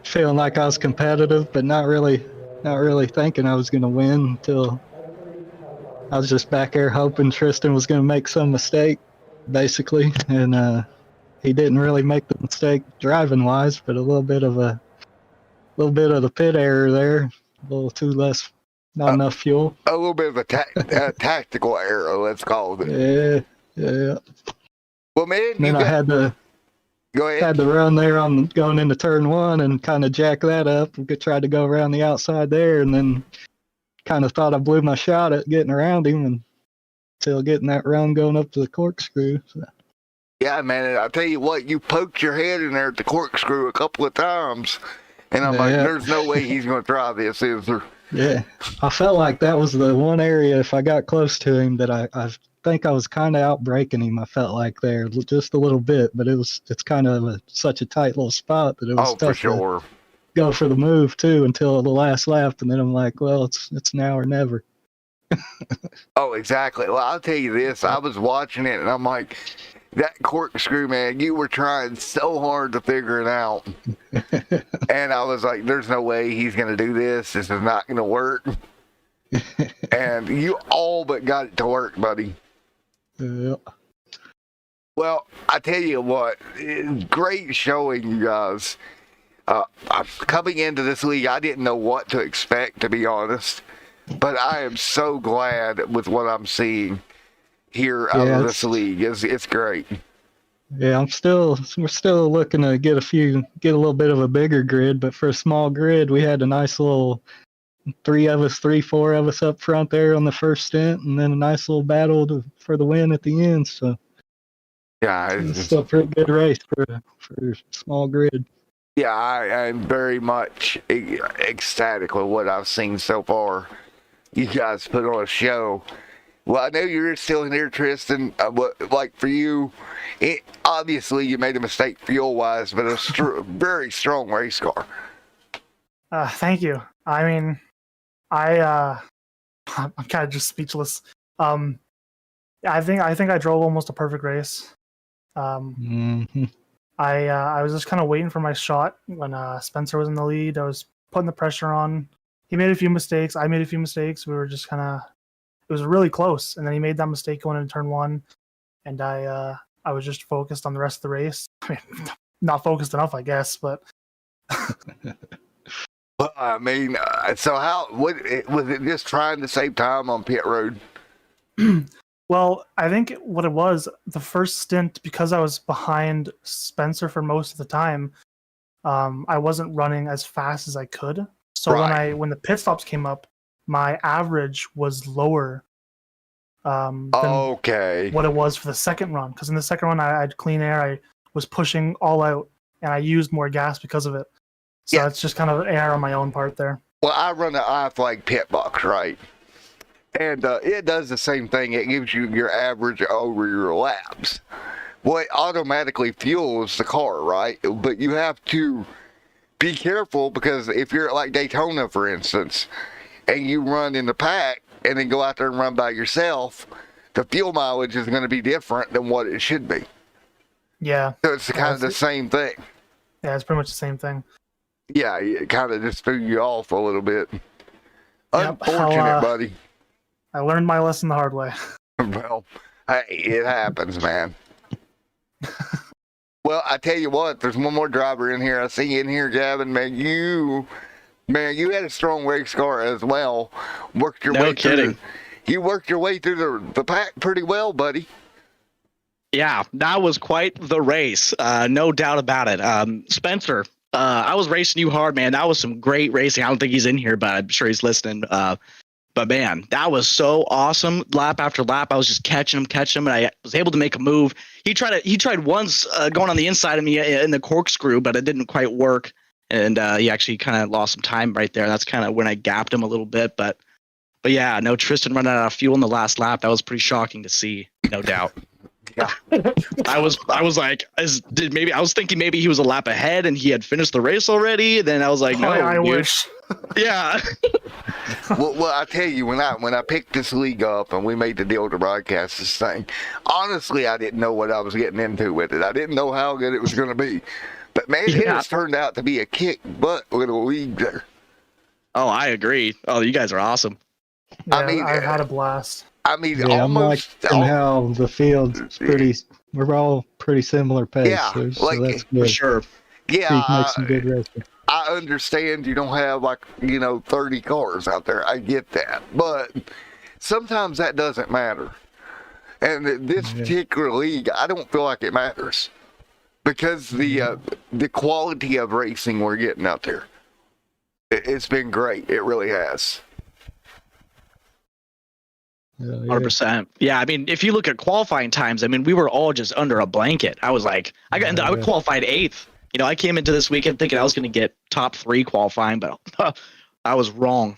Feeling like I was competitive, but not really thinking I was going to win until I was just back there hoping Tristan was going to make some mistake, basically, and he didn't really make the mistake driving wise, but a little bit of the pit error there, a little too less, not enough fuel. A little bit of a tactical error, let's call it. Yeah. Well, man, And then I had to go ahead. Had to run there on going into turn 1 and kind of jack that up. We tried to go around the outside there, and then kind of thought I blew my shot at getting around him and until getting that run going up to the corkscrew. So. Yeah, man, I tell you what, you poked your head in there at the corkscrew a couple of times, and I'm like, there's no way he's going to try this, is there? Yeah, I felt like that was the one area, if I got close to him, that I think I was kind of out braking him. I felt like there just a little bit, but it's kind of such a tight little spot that it was tough for sure. To go for the move too until the last lap, and then I'm like, well, it's now or never. Oh, exactly. Well, I'll tell you this. I was watching it, and I'm like, that corkscrew, man, you were trying so hard to figure it out. And I was like, there's no way he's going to do this. This is not going to work. And you all but got it to work, buddy. Yeah. Well, I tell you what, great showing, you guys. Coming into this league, I didn't know what to expect, to be honest. But I am so glad with what I'm seeing here out of this league. It's great. Yeah, we're still looking to get a little bit of a bigger grid, but for a small grid, we had a nice little 4 of us up front there on the first stint, and then a nice little battle for the win at the end. So yeah, it's still a pretty good race for a small grid. Yeah, I'm very much ecstatic with what I've seen so far. You guys put on a show. Well, I know you're still in here, Tristan. Like for you, obviously you made a mistake fuel-wise, but a very strong race car. Thank you. I mean, I'm kind of just speechless. I think I drove almost a perfect race. Mm-hmm. I was just kind of waiting for my shot when Spencer was in the lead. I was putting the pressure on. He made a few mistakes. I made a few mistakes. We were just kind of. It was really close, and then he made that mistake going into turn 1, and I was just focused on the rest of the race. I mean, not focused enough, I guess, but. Well, I mean, so was it just trying to save time on pit road? Well, I think what it was, the first stint, because I was behind Spencer for most of the time, I wasn't running as fast as I could. So when the pit stops came up, my average was lower than what it was for the second run. Because in the second run, I had clean air. I was pushing all out, and I used more gas because of it. So it's just kind of error on my own part there. Well, I run an I-flag pit box, right? And it does the same thing. It gives you your average over your laps. Well, it automatically fuels the car, right? But you have to be careful because if you're at like Daytona, for instance, and you run in the pack and then go out there and run by yourself, the fuel mileage is going to be different than what it should be. Yeah. So it's kind of the same thing. Yeah, it's pretty much the same thing. Yeah, it kind of just threw you off a little bit. Unfortunate, buddy. I learned my lesson the hard way. Well, hey, it happens, man. Well, I tell you what, there's one more driver in here. I see you in here, Gavin. Man, you had a strong race car as well. Worked your way through. You worked your way through the pack pretty well, buddy. Yeah, that was quite the race. No doubt about it. Spencer, I was racing you hard, man. That was some great racing. I don't think he's in here, but I'm sure he's listening. But man, that was so awesome. Lap after lap, I was just catching him, and I was able to make a move. He tried once going on the inside of me in the corkscrew, but it didn't quite work. And he actually kind of lost some time right there. That's kind of when I gapped him a little bit. But yeah, no, Tristan running out of fuel in the last lap. That was pretty shocking to see, no doubt. Yeah. I was like, I was thinking maybe he was a lap ahead and he had finished the race already. Then I was like, no, I wish. Yeah. well, I tell you, when I picked this league up and we made the deal to broadcast this thing, honestly, I didn't know what I was getting into with it. I didn't know how good it was going to be. But man, it has turned out to be a kick butt little league there. Oh, I agree. Oh, you guys are awesome. Yeah, I mean, I've had a blast. I mean, Yeah, I'm almost. liking how the field's pretty. We're all pretty similar pace, Yeah, so that's For good. sure. yeah, Chief makes some good racing. I understand you don't have 30 cars out there. I get that, but sometimes that doesn't matter. And this particular league, I don't feel like it matters because the quality of racing we're getting out there, it's been great. It really has. 100%. Yeah, I mean, if you look at qualifying times, I mean, we were all just under a blanket. I was like, I qualified 8th. I came into this weekend thinking I was going to get top 3 qualifying, but I was wrong.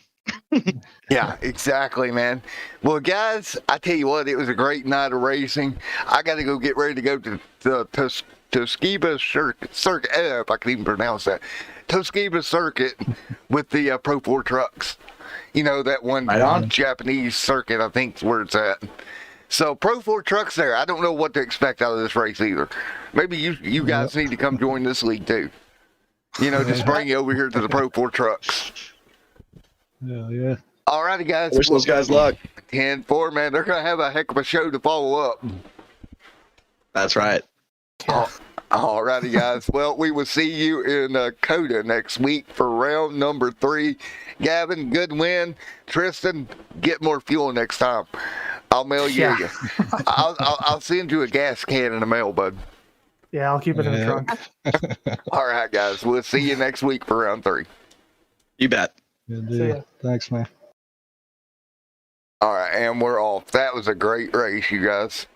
Yeah, exactly, man. Well, guys, I tell you what, it was a great night of racing. I got to go get ready to go to the Toshiba circuit. If I can even pronounce that, Toshiba circuit with the Pro 4 trucks. That one Japanese circuit, I think is where it's at. So Pro 4 trucks there. I don't know what to expect out of this race either. Maybe you guys need to come join this league too. Just bring you over here to the Pro 4 trucks. Yeah. All righty, guys. Wish those guys luck. 10-4, man. They're going to have a heck of a show to follow up. That's right. All righty, guys. Well, we will see you in Coda next week for round number 3. Gavin, good win. Tristan, get more fuel next time. I'll mail you. Yeah. I'll send you a gas can in the mail, bud. Yeah, I'll keep it in the trunk. All right, guys. We'll see you next week for round 3. You bet. Good See deal. ya. Thanks, man. All right, and we're off. That was a great race, you guys.